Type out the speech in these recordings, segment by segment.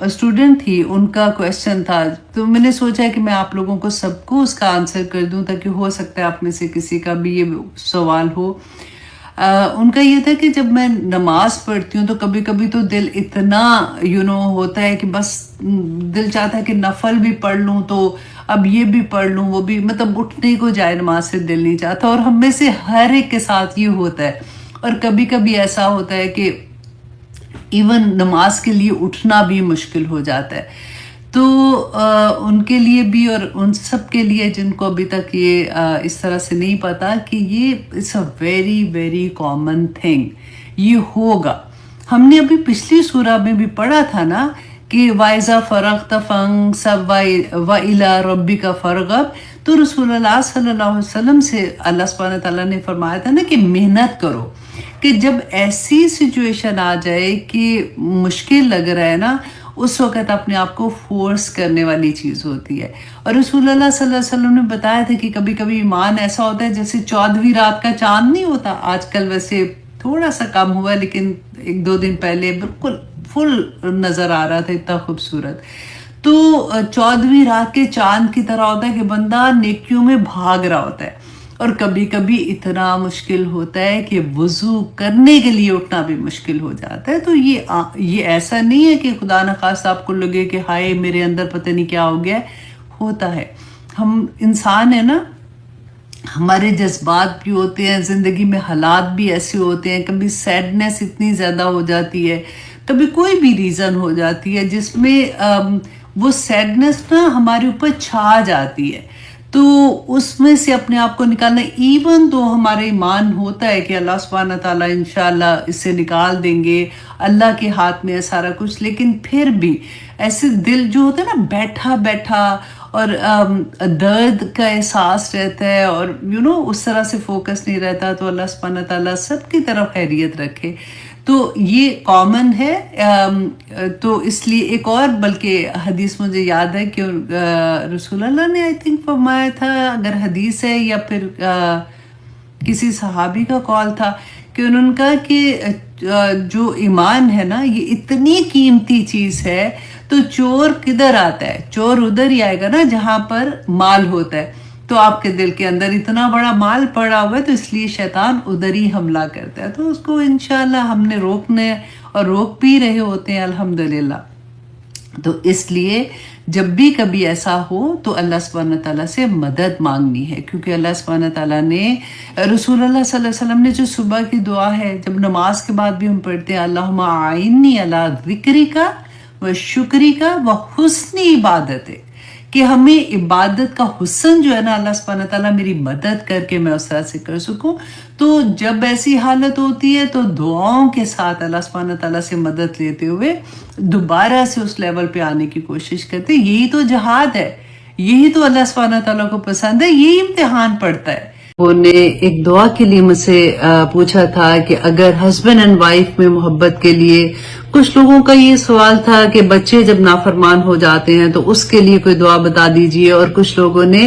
Student थी, उनका question था, तो मैंने सोचा कि मैं आप लोगों को सबको उसका आंसर कर दूं ताकि हो सकता है आप में से किसी का भी ये सवाल हो। उनका ये था कि जब मैं नमाज पढ़ती हूँ तो कभी कभी तो दिल इतना होता है कि बस दिल चाहता है कि नफल भी पढ़ लूँ, तो अब ये भी पढ़ लूँ वो भी, मतलब उठने को जाए नमाज से दिल नहीं चाहता। और हम में से हर एक के साथ ये होता है। और कभी कभी ऐसा होता है कि इवन नमाज के लिए उठना भी मुश्किल हो जाता है। तो उनके लिए भी और उन सब के लिए जिनको अभी तक ये इस तरह से नहीं पता कि ये it's a very very common thing, ये होगा। हमने अभी पिछली सूरा में भी पढ़ा था ना कि वाइजा फरग तफंग सब व इला रब्बी का फरगब। तो रसूलुल्लाह सल्लल्लाहु अलैहि वसल्लम से अल्लाह सुब्हानहू व तआला ने फरमाया था ना कि मेहनत करो, कि जब ऐसी सिचुएशन आ जाए कि मुश्किल लग रहा है ना, उस वक़्त अपने आप को फोर्स करने वाली चीज़ होती है। और रसूलुल्लाह सल्लल्लाहु अलैहि वसल्लम ने बताया था कि कभी कभी ईमान ऐसा होता है जैसे 14वीं रात का चांद नहीं होता, आजकल वैसे थोड़ा सा कम हुआ, लेकिन 1-2 दिन पहले बिल्कुल फुल नज़र आ रहा था, इतना खूबसूरत। तो 14वीं रात के चांद की तरह होता है कि बंदा नेकियों में भाग रहा होता है। और कभी कभी इतना मुश्किल होता है कि वज़ू करने के लिए उठना भी मुश्किल हो जाता है। तो ये ऐसा नहीं है कि खुदा न खास्ता आपको लगे कि हाय मेरे अंदर पता नहीं क्या हो गया, होता है। हम इंसान है ना, हमारे जज्बात भी होते हैं, ज़िंदगी में हालात भी ऐसे होते हैं, कभी सैडनेस इतनी ज़्यादा हो जाती है, कभी कोई भी रीज़न हो जाती है जिसमें वो सैडनेस ना हमारे ऊपर छा जाती है। तो उसमें से अपने आप को निकालना, इवन तो हमारा ईमान होता है कि अल्लाह सुब्हानहू व तआला इंशाअल्लाह इससे निकाल देंगे, अल्लाह के हाथ में है सारा कुछ, लेकिन फिर भी ऐसे दिल जो होता है ना बैठा बैठा और दर्द का एहसास रहता है और उस तरह से फोकस नहीं रहता। तो अल्लाह सुब्हानहू व तआला सबकी तरफ खैरियत रखे। तो ये कॉमन है। तो इसलिए एक और बल्कि हदीस मुझे याद है कि रसूलुल्लाह ने आई थिंक फरमाया था, अगर हदीस है या फिर किसी सहाबी का कॉल था, कि उन्होंने कहा कि जो ईमान है ना ये इतनी कीमती चीज़ है, तो चोर किधर आता है? चोर उधर ही आएगा ना जहाँ पर माल होता है। तो आपके दिल के अंदर इतना बड़ा माल पड़ा हुआ है, तो इसलिए शैतान उधर ही हमला करता है। तो उसको इंशाल्लाह हमने रोकने और रोक भी रहे होते हैं अल्हम्दुलिल्लाह। तो इसलिए जब भी कभी ऐसा हो तो अल्लाह सुब्हानहू व तआला से मदद मांगनी है, क्योंकि अल्लाह सुब्हानहू व तआला ने रसूलुल्लाह सल्लल्लाहु अलैहि वसल्लम ने जो सुबह की दुआ है, जब नमाज के बाद भी हम पढ़ते हैं, अल्लाहुम्मा आइन्नी अला ज़िक्रिका व शुक्रिका व हुस्नी इबादते, कि हमें इबादत का हुस्न जो है ना अल्लाह सुब्हानहू व तआला मेरी मदद करके मैं उस तरह से कर सकूं। तो जब ऐसी हालत होती है तो दुआओं के साथ अल्लाह सुब्हानहू व तआला से मदद लेते हुए दोबारा से उस लेवल पे आने की कोशिश करते। यही तो जहाद है, यही तो अल्लाह सुब्हानहू व तआला को पसंद है, यही इम्तिहान पड़ता है। उन्होंने एक दुआ के लिए मुझसे पूछा था कि अगर हस्बैंड एंड वाइफ में मोहब्बत के लिए, कुछ लोगों का ये सवाल था कि बच्चे जब नाफरमान हो जाते हैं तो उसके लिए कोई दुआ बता दीजिए, और कुछ लोगों ने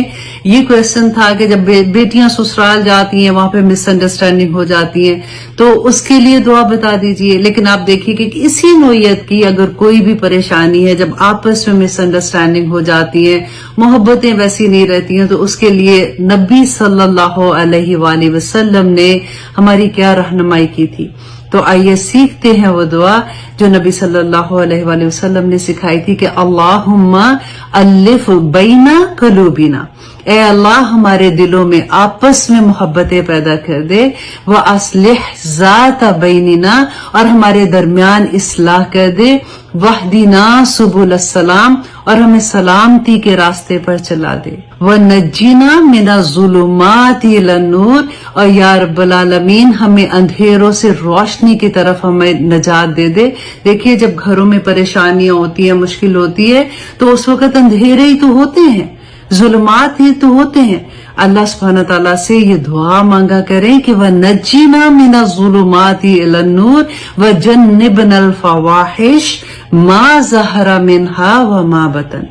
ये क्वेश्चन था कि जब बेटियां ससुराल जाती हैं वहां पे मिसअंडरस्टैंडिंग हो जाती है तो उसके लिए दुआ बता दीजिए। लेकिन आप देखिए कि इसी नौयत की अगर कोई भी परेशानी है, जब आपस में मिसअंडरस्टैंडिंग हो जाती है, मोहब्बतें वैसी नहीं रहती हैं, तो उसके लिए नबी सल्लल्लाहु अलैहि वसल्लम ने हमारी क्या रहनुमाई की थी। तो आइए सीखते हैं वो दुआ जो नबी सल्लल्लाहु अलैहि वसल्लम ने सिखाई थी कि अल्लाहुम्मा अल्लिफ बैना कुलूबिना, ए अल्लाह हमारे दिलों में आपस में मोहब्बतें पैदा कर दे, व अस्लिह ज़ात बैनिना, और हमारे दरमियान इस्लाह कर दे, वहदिना सुबुल सलाम, और हमें सलामती के रास्ते पर चला दे, व नज्जिना मिना ज़ुलुमाति इलन नूर, और या रब्बल आलमीन हमें अंधेरों से रोशनी की तरफ हमें नजात दे दे। देखिए जब घरों में परेशानियां होती है, मुश्किल होती है, तो उस वक्त अंधेरे ही तो होते हैं, जुल्मात ही तो होते हैं। अल्लाह सुब्हानहू व तआला से ये दुआ मांगा करें कि वह नज्जिना मिना ज़ुलुमाति इलन नूर व जन्निबनल फवाहिश मा ज़हरा मिनहा व मा बतन,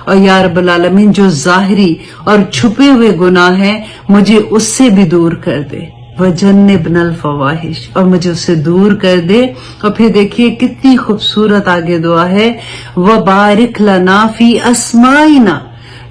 और या रब्बल आलमीन जो जाहिरी और छुपे हुए गुनाह हैं मुझे उससे भी दूर कर दे। वजन्निबनल फवाहिश, और मुझे उससे दूर कर दे। और फिर देखिए कितनी खूबसूरत आगे दुआ है, व बारिक लना फी अस्माइना,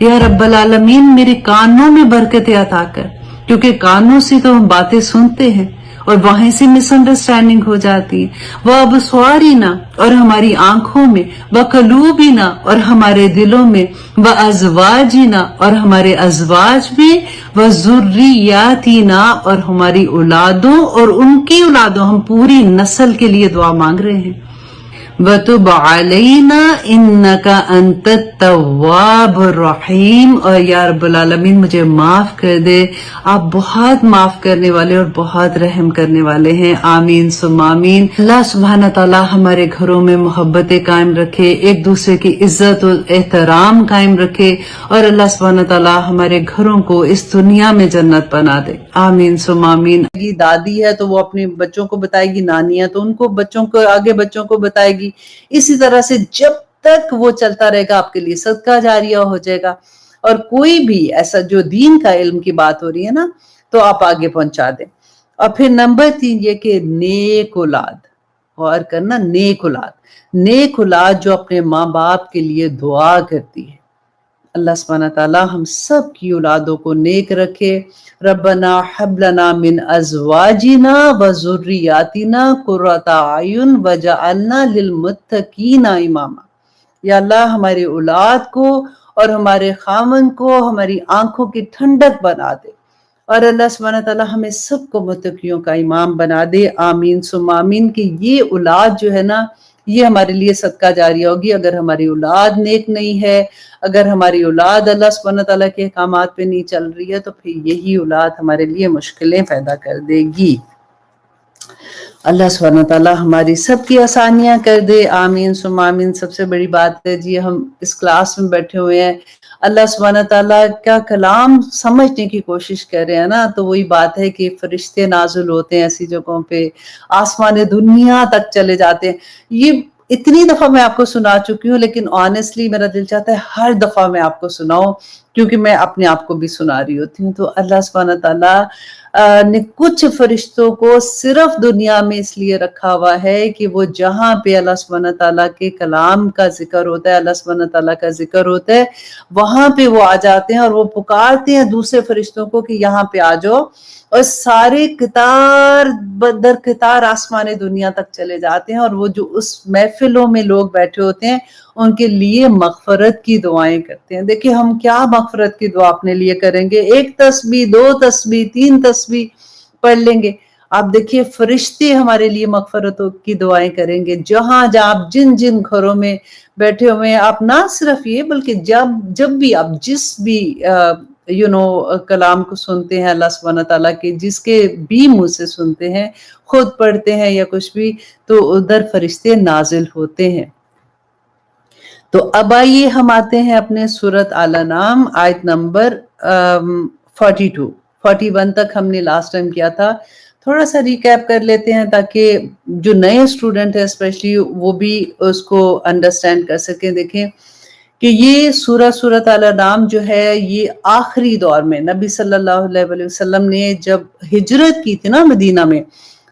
या रब्बल आलमीन मेरे कानों में बरकत अता कर, क्योंकि कानों से तो हम बातें सुनते हैं और वहीं से मिसअंडरस्टैंडिंग हो जाती है। वह अबस्वारिना, और हमारी आंखों में, व कलूबिना, और हमारे दिलों में, व अजवाजिना, और हमारे अजवाज में, व जुर्रियातिना, और हमारी औलादों और उनकी औलादों, हम पूरी नस्ल के लिए दुआ मांग रहे हैं। वतुब अलैना इन्नका अंतत तव्वाबुर रहीम, और या रब्बुल आलमीन मुझे माफ कर दे, आप बहुत माफ करने वाले और बहुत रहम करने वाले हैं। आमीन सुम्मा आमीन। अल्लाह सुब्हान तआला हमारे घरों में मोहब्बतें कायम रखे, एक दूसरे की इज्जत और एहतराम कायम रखे, और अल्लाह सुब्हान तआला हमारे घरों को इस दुनिया में जन्नत बना दे। आमीन सुम्मा आमीन। दादी है तो वो अपने बच्चों को बताएगी, नानी है तो उनको बच्चों को आगे बच्चों को बताएगी। इसी तरह से जब तक वो चलता रहेगा आपके लिए सदका जारिया हो जाएगा। और कोई भी ऐसा जो दीन का इल्म की बात हो रही है ना, तो आप आगे पहुंचा दें। और फिर नंबर 3 ये कि नेक औलाद, और करना नेक औलाद, नेक औलाद जो अपने माँ बाप के लिए दुआ करती है। अल्लाह सुब्हानहू तआला हम सब की औलादों को नेक रखे। रब्बना हब लना मिन अज़वाजिना व ज़ुर्रियातिना कुर्रता अयुन वजअलना लिलमुत्तकीना इमामा। या अल्लाह हमारी औलाद को और हमारे खामन को हमारी आंखों की ठंडक बना दे, और अल्लाह सुब्हानहू तआला हमें सबको मुत्तकियों का इमाम बना दे। आमीन सुम्मा आमीन। कि ये औलाद जो है ना, ये हमारे लिए सदका जारिया होगी। अगर हमारी औलाद नेक नहीं है, अगर हमारी औलाद अल्लाह सुब्हानहू तआला के अहकामात पे नहीं चल रही है, तो फिर यही औलाद हमारे लिए मुश्किलें पैदा कर देगी। अल्लाह सुब्हानहू तआला हमारी सबकी आसानियां कर दे। आमीन सुम्मा आमीन। सबसे बड़ी बात है जी, हम इस क्लास में बैठे हुए हैं, अल्लाह सुब्हानहू तआला का कलाम समझने की कोशिश कर रहे हैं ना, तो वही बात है कि फरिश्ते नाजुल होते हैं ऐसी जगहों पे, आसमान दुनिया तक चले जाते हैं। ये इतनी दफा मैं आपको सुना चुकी हूँ, लेकिन ऑनेस्टली मेरा दिल चाहता है हर दफा मैं आपको सुनाऊं, क्योंकि मैं अपने आप को भी सुना रही होती हूँ। तो अल्लाह सुब्हानहू तआला ने कुछ फरिश्तों को सिर्फ दुनिया में इसलिए रखा हुआ है कि वो जहां पे अल्लाह सुब्हानहू तआला के कलाम का जिक्र होता है, अल्लाह सुब्हानहू तआला का जिक्र होता है, वहां पे वो आ जाते हैं और वो पुकारते हैं दूसरे फरिश्तों को कि यहाँ पे आ जाओ, और सारे कितार दर कितार आसमान दुनिया तक चले जाते हैं, और वो जो उस महफिलों में लोग बैठे होते हैं उनके लिए मगफरत की दुआएं करते हैं। देखिए हम क्या मगफरत की दुआ अपने लिए करेंगे, 1 तस्बीह 2 तस्बीह 3 तस्बीह पढ़ लेंगे। आप देखिए फरिश्ते हमारे लिए मगफरत की दुआएं करेंगे, जहां जहां आप जिन जिन घरों में बैठे हुए हैं। आप ना सिर्फ ये, बल्कि जब भी आप जिस भी कलाम को सुनते हैं अल्लाह सुब्हानहू तआला के, जिसके भी मुंह से सुनते हैं, खुद पढ़ते हैं या कुछ भी, तो उधर फरिश्ते नाजिल होते हैं। तो अब आइए हम आते हैं अपने सूरत आल अनाम आयत नंबर 42 41 तक हमने लास्ट टाइम किया था। थोड़ा सा रिकैप कर लेते हैं ताकि जो नए स्टूडेंट है स्पेशली वो भी उसको अंडरस्टैंड कर सके। देखें कि ये सूरत आल अनाम जो है, ये आखिरी दौर में नबी सल्लल्लाहु अलैहि वसल्लम ने जब हिजरत की थी ना मदीना में,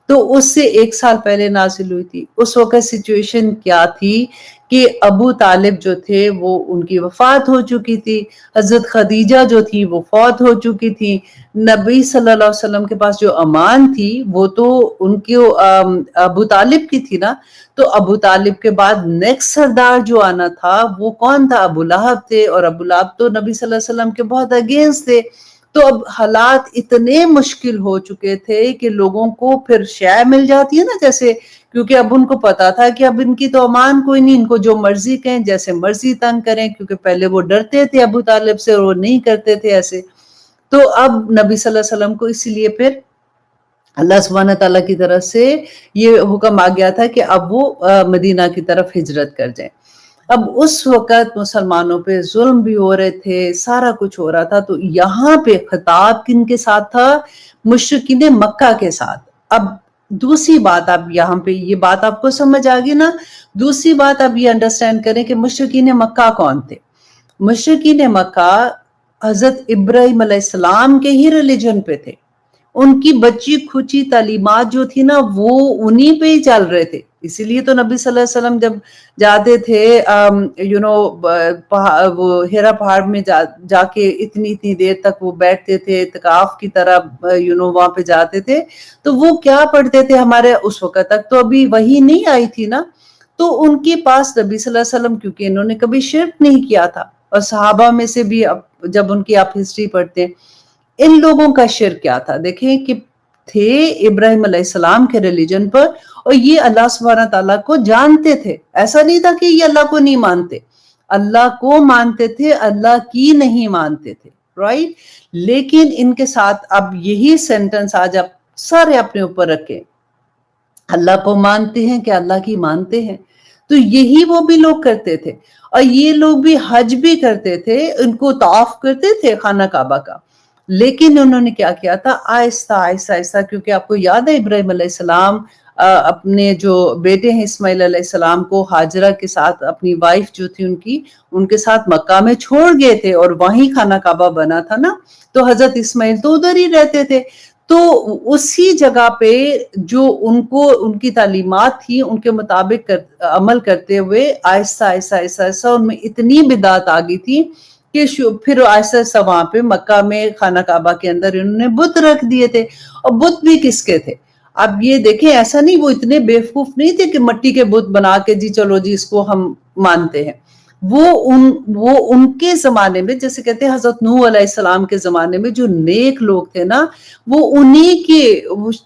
तो उससे 1 साल पहले नाजिल हुई थी। उस वक्त सिचुएशन क्या थी कि अबू तालिब जो थे वो उनकी वफात हो चुकी थी, हजरत खदीजा जो थी वो फौत हो चुकी थी। नबी सल्लल्लाहु अलैहि वसल्लम के पास जो अमान थी वो तो उनके अबू तालिब की थी ना, तो अबू तालिब के बाद नेक्स्ट सरदार जो आना था वो कौन था? अबू लहब थे, और अबू लहब तो नबी सल्लल्लाहु अलैहि वसल्लम के बहुत अगेंस्ट थे। तो अब हालात इतने मुश्किल हो चुके थे कि लोगों को फिर शय मिल जाती है ना, जैसे, क्योंकि अब उनको पता था कि अब इनकी तो अमान कोई नहीं, इनको जो मर्जी कहें, जैसे मर्जी तंग करें, क्योंकि पहले वो डरते थे अबू तालिब से और वो नहीं करते थे ऐसे। तो अब नबी सल्लल्लाहु अलैहि वसल्लम को इसीलिए फिर अल्लाह सुब्हानहू तआला की तरफ से ये हुक्म आ गया था कि अब वो मदीना की तरफ हिजरत कर जाएं। अब उस वक्त मुसलमानों पे जुल्म भी हो रहे थे, सारा कुछ हो रहा था। तो यहाँ पे खिताब किन के साथ था? मुशरिकीन मक्का के साथ। अब दूसरी बात, आप यहाँ पे ये बात आपको समझ आ गई ना। दूसरी बात आप ये अंडरस्टैंड करें कि मुशरिकीन मक्का कौन थे। मुशरिकीन मक्का हजरत इब्राहीम अलैहिस्सलाम के ही रिलीजन पे थे। ان کی بچی کھچی تعلیمات جو تھی نا وہ انہی پہ ہی چل رہے تھے. اسی لیے تو نبی صلی اللہ علیہ وسلم جب جاتے تھے وہ ہیرا پہاڑ میں جا کے اتنی دیر تک وہ بیٹھتے تھے اعتکاف کی طرح وہاں پہ جاتے تھے, تو وہ کیا پڑھتے تھے؟ ہمارے اس وقت تک تو ابھی وحی نہیں آئی تھی نا, تو ان کے پاس نبی صلی اللہ علیہ وسلم, کیونکہ انہوں نے کبھی شرک نہیں کیا تھا, اور صحابہ میں سے بھی جب ان کی آپ ہسٹری پڑھتے ہیں, ان لوگوں کا شرک کیا تھا؟ دیکھیں کہ تھے ابراہیم علیہ السلام کے ریلیجن پر, اور یہ اللہ سبحانہ تعالیٰ کو جانتے تھے. ایسا نہیں تھا کہ یہ اللہ کو نہیں مانتے, اللہ کو مانتے تھے, اللہ کی نہیں مانتے تھے, رائٹ. لیکن ان کے ساتھ اب یہی سینٹنس آج آپ سارے اپنے اوپر رکھیں, اللہ کو مانتے ہیں کہ اللہ کی مانتے ہیں. تو یہی وہ بھی لوگ کرتے تھے, اور یہ لوگ بھی حج بھی کرتے تھے, ان کو طواف کرتے تھے خانہ کعبہ کا. لیکن انہوں نے کیا کیا تھا؟ آہستہ آہستہ آہستہ, کیونکہ آپ کو یاد ہے ابراہیم علیہ السلام اپنے جو بیٹے ہیں اسماعیل علیہ السلام کو حاجرہ کے ساتھ, اپنی وائف جو تھی ان کے ساتھ مکہ میں چھوڑ گئے تھے, اور وہیں خانہ کعبہ بنا تھا نا, تو حضرت اسماعیل تو ادھر ہی رہتے تھے. تو اسی جگہ پہ جو ان کی تعلیمات تھی ان کے مطابق عمل کرتے ہوئے آہستہ آہستہ آہستہ آہستہ ان میں اتنی بدعت آ گئی تھی کہ پھر آہستہ آہستہ وہاں پہ مکہ میں خانہ کعبہ کے اندر انہوں نے بت رکھ دیے تھے. اور بت بھی کس کے تھے؟ اب یہ دیکھیں, ایسا نہیں, وہ اتنے بیوقوف نہیں تھے کہ مٹی کے بت بنا کے جی چلو جی اس کو ہم مانتے ہیں. وہ ان کے زمانے میں, جیسے کہتے ہیں حضرت نوح علیہ السلام کے زمانے میں جو نیک لوگ تھے نا, وہ انہی کی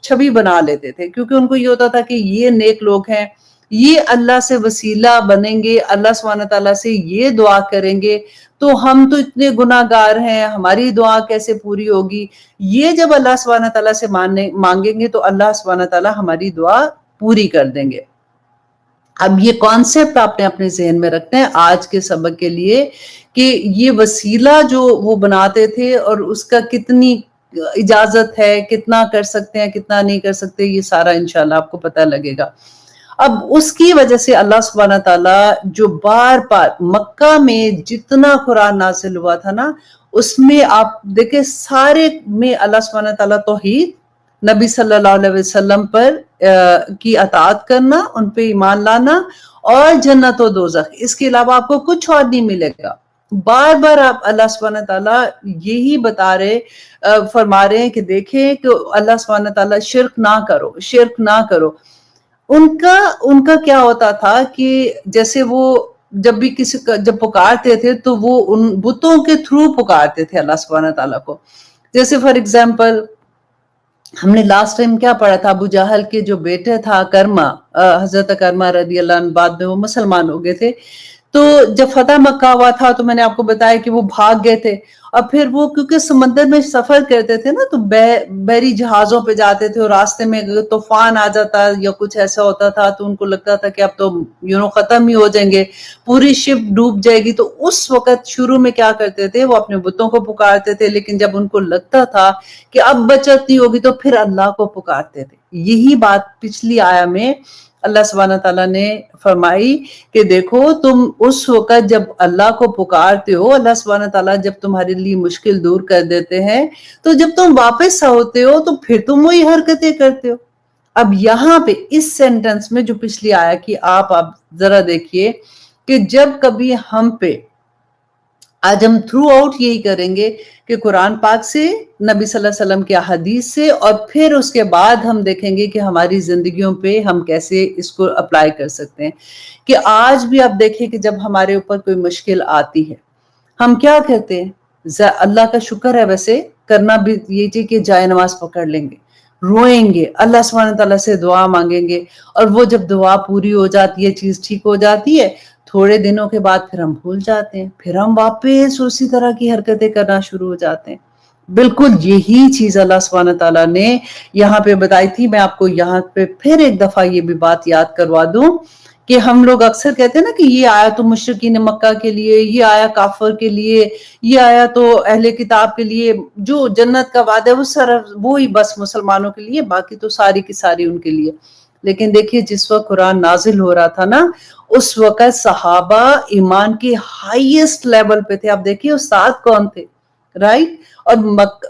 چھوی بنا لیتے تھے, کیونکہ ان کو یہ ہوتا تھا کہ یہ نیک لوگ ہیں, یہ اللہ سے وسیلہ بنیں گے, اللہ سبحانہ تعالیٰ سے یہ دعا کریں گے, تو ہم تو اتنے گناہ گار ہیں, ہماری دعا کیسے پوری ہوگی؟ یہ جب اللہ سبحانہ تعالیٰ سے مانگیں گے تو اللہ سبحانہ تعالیٰ ہماری دعا پوری کر دیں گے. اب یہ کانسیپٹ آپ نے اپنے ذہن میں رکھنا ہے آج کے سبق کے لیے, کہ یہ وسیلہ جو وہ بناتے تھے اور اس کا کتنی اجازت ہے, کتنا کر سکتے ہیں, کتنا نہیں کر سکتے, یہ سارا انشاءاللہ آپ کو پتہ لگے گا. اب اس کی وجہ سے اللہ سبحانہ تعالیٰ جو بار بار مکہ میں جتنا قرآن نازل ہوا تھا نا, اس میں آپ دیکھیں سارے میں اللہ سبحانہ تعالیٰ توحید, نبی صلی اللہ علیہ وسلم پر کی اطاعت کرنا, ان پہ ایمان لانا, اور جنت و دوزخ, اس کے علاوہ آپ کو کچھ اور نہیں ملے گا. بار بار آپ اللہ سبحانہ تعالیٰ یہی فرما رہے ہیں کہ دیکھیں کہ اللہ سبحانہ تعالیٰ شرک نہ کرو, شرک نہ کرو. ان کا کیا ہوتا تھا کہ جیسے وہ جب بھی جب پکارتے تھے تو وہ ان بتوں کے تھرو پکارتے تھے اللہ سبحانہ تعالیٰ کو. جیسے فار ایگزامپل ہم نے لاسٹ ٹائم کیا پڑھا تھا, ابو جہل کے جو بیٹے تھا کرما, حضرت کرما رضی اللہ عنہ, بعد میں وہ مسلمان ہو گئے تھے. تو جب فتح مکہ ہوا تھا تو میں نے آپ کو بتایا کہ وہ بھاگ گئے تھے, اور پھر وہ کیونکہ سمندر میں سفر کرتے تھے نا, تو بحری جہازوں پہ جاتے تھے, اور راستے میں طوفان آ جاتا یا کچھ ایسا ہوتا تھا تو ان کو لگتا تھا کہ اب تو ختم ہی ہو جائیں گے, پوری شپ ڈوب جائے گی. تو اس وقت شروع میں کیا کرتے تھے, وہ اپنے بتوں کو پکارتے تھے, لیکن جب ان کو لگتا تھا کہ اب بچت نہیں ہوگی تو پھر اللہ کو پکارتے تھے. یہی بات پچھلی آیا میں اللہ سبحانہ تعالیٰ نے فرمائی کہ دیکھو تم اس وقت جب اللہ کو پکارتے ہو, اللہ سبحانہ تعالیٰ جب تمہارے لیے مشکل دور کر دیتے ہیں, تو جب تم واپس ہوتے ہو تو پھر تم وہی حرکتیں کرتے ہو. اب یہاں پہ اس سینٹنس میں جو پچھلی آیا کہ آپ ذرا دیکھیے کہ جب کبھی ہم پہ, آج ہم تھرو آؤٹ یہی کریں گے کہ قرآن پاک سے, نبی صلی اللہ علیہ وسلم کے حدیث سے, اور پھر اس کے بعد ہم دیکھیں گے کہ ہماری زندگیوں پہ ہم کیسے اس کو اپلائی کر سکتے ہیں. کہ آج بھی آپ دیکھیں کہ جب ہمارے اوپر کوئی مشکل آتی ہے, ہم کیا کرتے ہیں؟ اللہ کا شکر ہے ویسے کرنا بھی یہ چیز کہ جائے نماز پکڑ لیں گے, روئیں گے, اللہ سبحانہ تعالیٰ سے دعا مانگیں گے, اور وہ جب دعا پوری ہو جاتی ہے, چیز ٹھیک ہو جاتی ہے, تھوڑے دنوں کے بعد پھر ہم بھول جاتے ہیں, پھر ہم واپس اسی طرح کی حرکتیں کرنا شروع ہو جاتے ہیں. بالکل یہی چیز اللہ سبحانہ تعالیٰ نے یہاں پہ بتائی تھی. میں آپ کو یہاں پہ پھر ایک دفعہ یہ بھی بات یاد کروا دوں کہ ہم لوگ اکثر کہتے ہیں نا کہ یہ آیا تو مشرکین مکہ کے لیے, یہ آیا کافر کے لیے, یہ آیا تو اہل کتاب کے لیے, جو جنت کا وعدہ ہے وہ صرف وہی بس مسلمانوں کے لیے, باقی تو ساری کی ساری ان کے لیے. لیکن دیکھیے جس وقت قرآن نازل ہو رہا تھا نا, اس وقت صحابہ ایمان کے ہائیسٹ لیول پہ تھے. آپ دیکھیے استاد کون تھے؟ राइट। और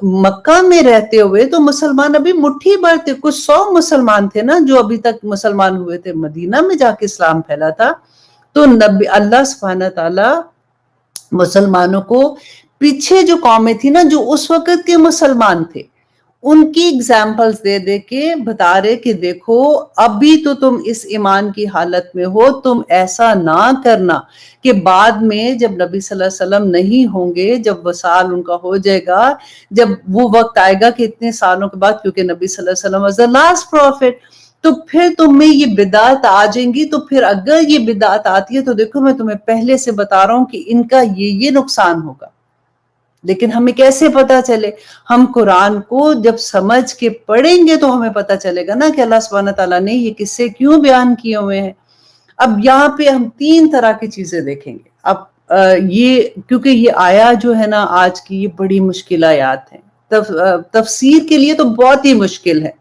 मक्का में रहते हुए तो मुसलमान अभी मुट्ठी भर थे, कुछ 100 मुसलमान थे ना जो अभी तक मुसलमान हुए थे। मदीना में जाके इस्लाम फैला था। तो नबी अल्लाह सुब्हानहू तआला मुसलमानों को पीछे जो कौमें थी ना जो उस वक्त के मुसलमान थे उनकी एग्जाम्पल्स दे दे के बता रहे कि देखो अभी तो तुम इस ईमान की हालत में हो, तुम ऐसा ना करना कि बाद में जब नबी सल्लल्लाहु अलैहि वसल्लम नहीं होंगे, जब वसाल उनका हो जाएगा, जब वो वक्त आएगा कि इतने सालों के बाद, क्योंकि नबी सल्लल्लाहु अलैहि वसल्लम वाज द लास्ट प्रॉफिट, तो फिर तुम में ये बिदात आ जाएंगी। तो फिर अगर ये बिदात आती है तो देखो मैं तुम्हें पहले से बता रहा हूं कि इनका ये नुकसान होगा। लेकिन हमें कैसे पता चले? हम कुरान को जब समझ के पढ़ेंगे तो हमें पता चलेगा ना कि अल्लाह सुब्हानहू तआला ने ये किस्से क्यों बयान किए हुए हैं। अब यहाँ पे हम 3 तरह की चीजें देखेंगे। अब ये क्योंकि ये आया जो है ना आज की, ये बड़ी मुश्किल आयात है। तफसीर के लिए तो बहुत ही मुश्किल है।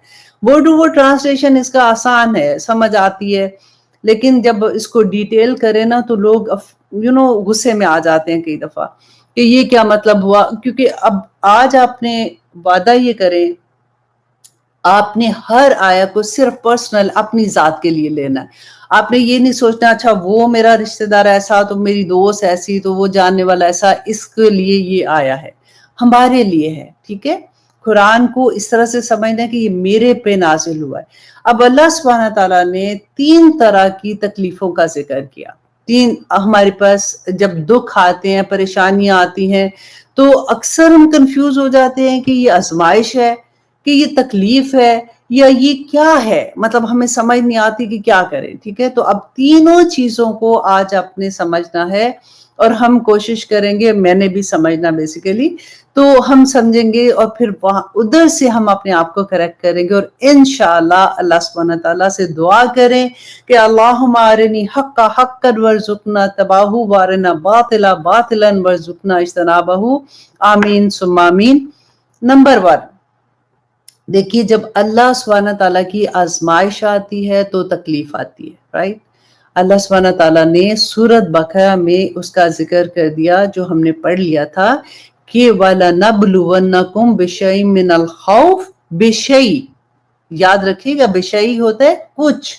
वर्ड टू वर्ड ट्रांसलेशन इसका आसान है, समझ आती है, लेकिन जब इसको डिटेल करें ना तो लोग गुस्से में आ जाते हैं कई दफा कि ये क्या मतलब हुआ। क्योंकि अब आज आपने वादा ये करें, आपने हर आया को सिर्फ पर्सनल अपनी जात के लिए लेना है। आपने ये नहीं सोचना अच्छा वो मेरा रिश्तेदार ऐसा तो मेरी दोस्त ऐसी तो वो जानने वाला ऐसा, इसके लिए ये आया है, हमारे लिए है। ठीक है, कुरान को इस तरह से समझना कि ये मेरे पे नाजिल हुआ है। अब अल्लाह सुब्हानहू तआला ने 3 तरह की तकलीफों का जिक्र किया। 3 हमारे पास जब दुख आते हैं, परेशानियां आती हैं, तो अक्सर हम कंफ्यूज हो जाते हैं कि ये आजमाइश है, कि ये तकलीफ है, या ये क्या है। मतलब हमें समझ नहीं आती कि क्या करें। ठीक है, तो अब तीनों चीजों को आज आपने समझना है और हम कोशिश करेंगे, मैंने भी समझना बेसिकली, तो हम समझेंगे और फिर वहां उधर से हम अपने आप को करेक्ट करेंगे। और इंशाअल्लाह अल्लाह सुब्हानहू तआला से दुआ करें कि अल्लाहुम्मा अरिनी हक्का हक्कन वर्जुकना तबाहु वारिना बातिला बातिलन वर्जुकना इज्तनाबहु, आमीन सुम्मा आमीन। नंबर 1, देखिए जब अल्लाह सुब्हानहू तआला की आजमाइश आती है तो तकलीफ आती है, राइट। अल्लाह सुब्हानहू तआला ने सूरत बकरा में उसका जिक्र कर दिया जो हमने पढ़ लिया था कि वाला नबलुवन्नकुम बिशैइन मिनल खौफ, बिशै याद रखिएगा, बिशै होता है कुछ,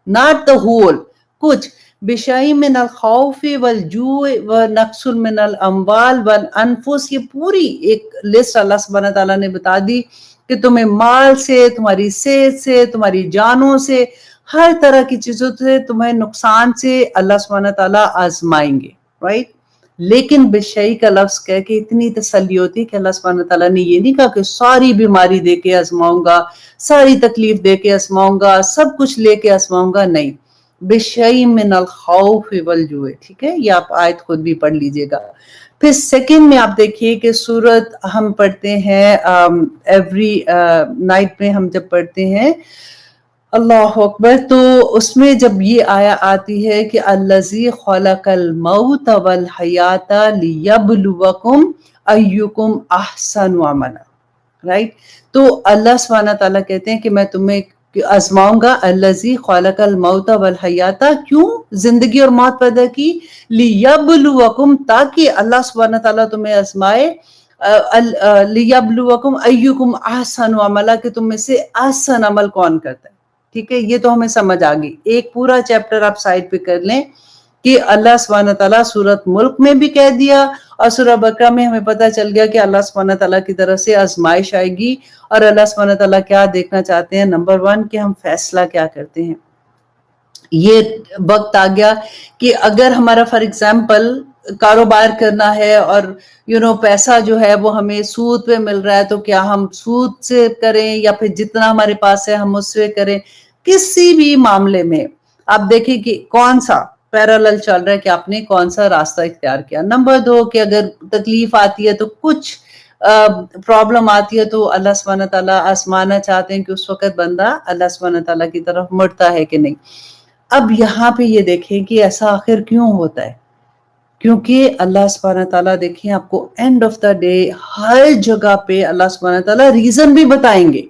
नॉट द होल, कुछ। बिशै मिनल खौफ वल जूअ व नक्सुल मिनल अम्वाल वल अनफुस, ये पूरी एक लिस्ट अल्लाह सुब्हानहू तआला ने बता दी कि तुम्हें माल से, तुम्हारी सेहत से, तुम्हारी जानों से, हर तरह की चीजों से, तुम्हें नुकसान से अल्लाह सुब्हानहू तआला आजमाएंगे, राइट। लेकिन बिशई का लफ्ज कह के इतनी तसल्ली होती है कि अल्लाह सुब्हानहू तआला ने ये नहीं कहा कि सारी बीमारी दे के आजमाऊंगा, सारी तकलीफ दे के आजमाऊंगा, सब कुछ लेके आजमाऊंगा, नहीं। बिशई मिनल खौफ वल जुए, ठीक है, ये आप आयत खुद भी पढ़ लीजिएगा। फिर सेकंड में आप देखिए कि सूरत हम पढ़ते हैं एवरी नाइट में, हम जब पढ़ते हैं अल्लाह अकबर, तो उसमें जब ये आया आती है कि अल्लज़ी खलक़ल मौत वल हयाता लियब्लुवकुम अय्युकुम अहसनु अमला, राइट। तो अल्लाह सुब्हानहू तआला कहते हैं कि मैं तुम्हें आजमाऊंगा, अल्लज़ी खलक़ल मौत वल हयाता, क्यों जिंदगी और मौत पैदा की, लियब्लुवकुम, ताकि अल्लाह सुब्हानहू तआला तुम्हें आजमाए, लियब्लुवकुम अय्युकुम अहसनु अमला, कि तुम में से अहसन अमल कौन करता है। ठीक है, ये तो हमें समझ आ गई। एक पूरा चैप्टर आप साइड पे कर लें कि अल्लाह सुब्हानहू तआला सूरत मुल्क में भी कह दिया और सूरह बकरा में हमें पता चल गया कि अल्लाह सुब्हानहू तआला की तरफ से आजमाइश आएगी। और अल्लाह सुब्हानहू तआला क्या देखना चाहते हैं? नंबर 1 कि हम फैसला क्या करते हैं। ये वक्त आ गया कि अगर हमारा फॉर एग्जाम्पल कारोबार करना है और पैसा जो है वो हमें सूद पे मिल रहा है, तो क्या हम सूद से करें या फिर जितना हमारे पास है हम उससे करें। किसी भी मामले में आप देखिए कि कौन सा पैरेलल चल रहा है, कि आपने कौन सा रास्ता इख्तियार किया। नंबर 2 कि अगर तकलीफ आती है, तो कुछ प्रॉब्लम आती है, तो अल्लाह सुब्हानहू तआला आजमाना चाहते हैं कि उस वक्त बंदा अल्लाह सुब्हानहू तआला की तरफ मुड़ता है कि नहीं। अब यहाँ पे ये देखें कि ऐसा आखिर क्यों होता है, क्योंकि अल्लाह सुब्हानहू तआला देखें आपको एंड ऑफ द डे हर जगह पे अल्लाह सुब्हानहू तआला रीजन भी बताएंगे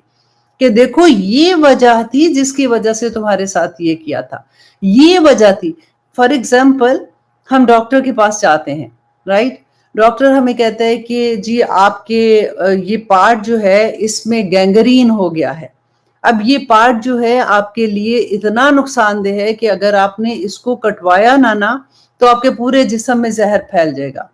कि देखो ये वजह थी जिसकी वजह से तुम्हारे साथ ये किया था, ये वजह थी। फॉर एग्जाम्पल हम डॉक्टर के पास जाते हैं, राइट। डॉक्टर हमें कहता है कि जी आपके ये पार्ट जो है इसमें गैंग्रीन हो गया है, अब ये पार्ट जो है आपके लिए इतना नुकसानदेह है कि अगर आपने इसको कटवाया ना तो आपके पूरे जिस्म में जहर फैल जाएगा।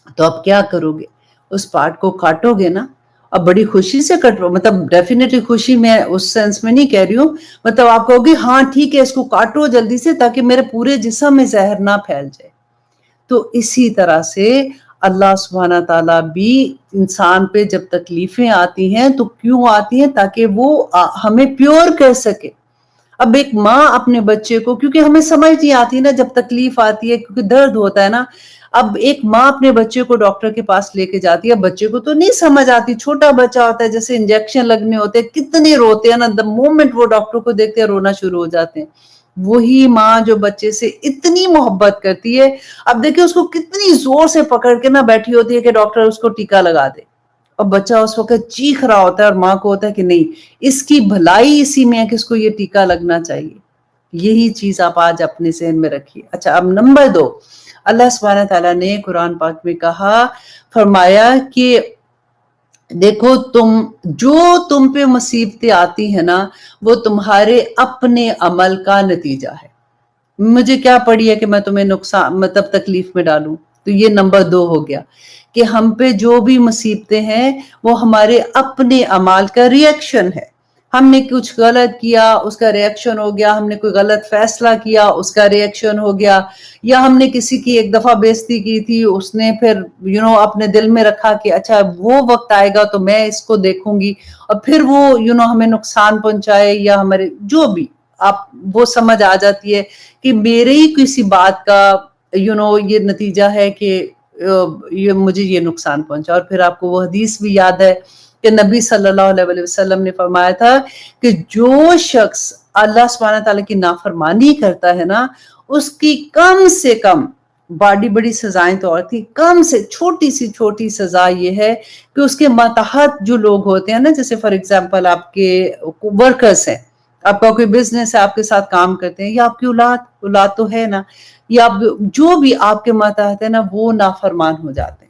तो आप क्या करोगे? उस पार्ट को काटोगे ना। अब बड़ी खुशी से कटवा, मतलब डेफिनेटली खुशी मैं उस सेंस में नहीं कह रही हूँ, मतलब आप कहोगे हाँ ठीक है इसको काटो जल्दी से ताकि मेरे पूरे जिस्म में जहर ना फैल जाए। तो इसी तरह से अल्लाह सुब्हाना ताला भी इंसान पे जब तकलीफें आती हैं तो क्यों आती हैं? ताकि वो हमें प्योर कर सके। अब एक माँ अपने बच्चे को, क्योंकि हमें समझ नहीं आती ना जब तकलीफ आती है, क्योंकि दर्द होता है ना, अब एक माँ अपने बच्चे को डॉक्टर के पास लेके जाती है, बच्चे को तो नहीं समझ आती, छोटा बच्चा होता है, जैसे इंजेक्शन लगने होते हैं, कितने रोते हैं ना, द मोमेंट वो डॉक्टर को देखते हैं रोना शुरू हो जाते हैं। वही माँ जो बच्चे से इतनी मोहब्बत करती है, अब देखिए उसको कितनी जोर से पकड़ के ना बैठी होती है कि डॉक्टर उसको टीका लगा दे, और बच्चा उस वक्त चीख रहा होता है और माँ को होता है कि नहीं, इसकी भलाई इसी में है कि इसको ये टीका लगना चाहिए। यही चीज आप आज अपने ज़हन में रखिए। अच्छा, अब नंबर 2, अल्लाह सुब्हानहू तआला ने कुरान पाक में कहा, फरमाया कि देखो तुम पे मुसीबतें आती है ना, वो तुम्हारे अपने अमल का नतीजा है। मुझे क्या पड़ी है कि मैं तुम्हें नुकसान, मतलब तकलीफ में डालूं। तो ये नंबर 2 हो गया कि हम पे जो भी मुसीबतें हैं वो हमारे अपने अमाल का रिएक्शन है। हमने कुछ गलत किया उसका रिएक्शन हो गया, हमने कोई गलत फैसला किया उसका रिएक्शन हो गया, या हमने किसी की एक दफा बेइज्जती की थी, उसने फिर अपने दिल में रखा कि अच्छा वो वक्त आएगा तो मैं इसको देखूंगी, और फिर वो हमें नुकसान पहुंचाए, या हमारे जो भी आप वो समझ आ जाती है कि मेरे ही किसी बात का ये नतीजा है कि ये मुझे ये नुकसान पहुंचा। और फिर आपको वो हदीस भी याद है कि नबी सल्लल्लाहु अलैहि वसल्लम ने फरमाया था कि जो शख्स अल्लाह सुब्हानहू तआला की नाफरमानी करता है ना, उसकी कम से कम, बड़ी सजाएं तो और थी, कम से छोटी सजा ये है कि उसके मातहत जो लोग होते हैं ना, जैसे फॉर एग्जांपल आपके वर्कर्स हैं, आपका कोई बिजनेस है, आपके साथ काम करते हैं, या आपकी औलाद तो है ना, या जो भी आपके मातहत है ना, वो नाफरमान हो जाते हैं।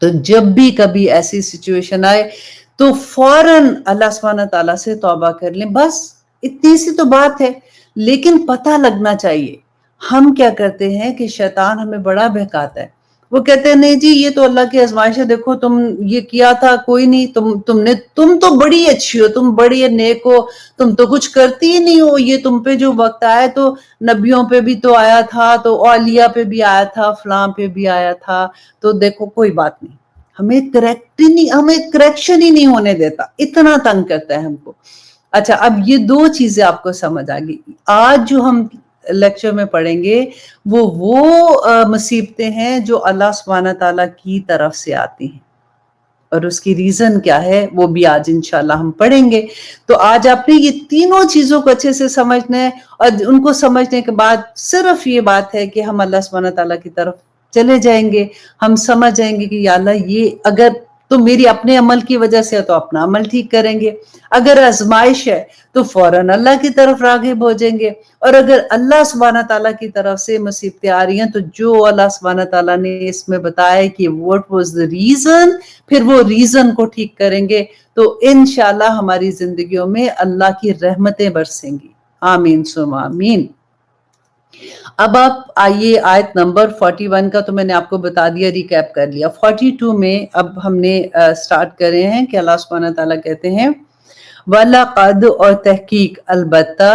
तो जब भी कभी ऐसी सिचुएशन आए तो फौरन अल्लाह सुब्हानहू तआला से तौबा कर लें, बस इतनी सी तो बात है। लेकिन पता लगना चाहिए, हम क्या करते हैं कि शैतान हमें बड़ा बहकाता है, वो कहते हैं नहीं जी ये तो अल्लाह की आजमाइश है, देखो तुम ये किया था, कोई नहीं, तुम तो बड़ी अच्छी हो, तुम बड़ी नेक हो, तुम तो कुछ करती ही नहीं हो, ये तुम पे जो वक्त आया तो नबियों पे भी तो आया था, तो औलिया पे भी आया था, फलां पे भी आया था, तो देखो कोई बात नहीं। हमें करेक्शन ही नहीं होने देता, इतना तंग करता है हमको। अच्छा, अब ये 2 चीजें आपको समझ आ गई। आज जो हम लेक्चर में पढ़ेंगे वो मुसीबतें हैं जो अल्लाह सुब्हानहू तआला की तरफ से आती हैं, और उसकी रीजन क्या है वो भी आज इंशाल्लाह हम पढ़ेंगे। तो आज आपने ये तीनों चीजों को अच्छे से समझना है, और उनको समझने के बाद सिर्फ ये बात है कि हम अल्लाह सुब्हानहू तआला की तरफ चले जाएंगे, हम समझ जाएंगे कि या अल्लाह ये अगर तो मेरी अपने अमल की वजह से है तो अपना अमल ठीक करेंगे, अगर आजमाइश है तो फौरन अल्लाह की तरफ राग़िब हो जाएंगे, और अगर अल्लाह सुब्हानहू तआला की तरफ से मुसीबतें आ रही हैं तो जो अल्लाह सुब्हानहू तआला ने इसमें बताया कि व्हाट वाज द रीजन, फिर वो रीजन को ठीक करेंगे, तो इंशाल्लाह हमारी जिंदगियों में अल्लाह की रहमतें बरसेंगी। आमीन सुम्मा आमीन। अब आप आइए आयत नंबर 41 का तो मैंने आपको बता दिया, रिकैप कर लिया। 42 में अब हमने स्टार्ट कर रहे हैं कि अल्लाह सुब्हानहू तआला कहते हैं, वलक़द, और तहकीक अलबत्ता,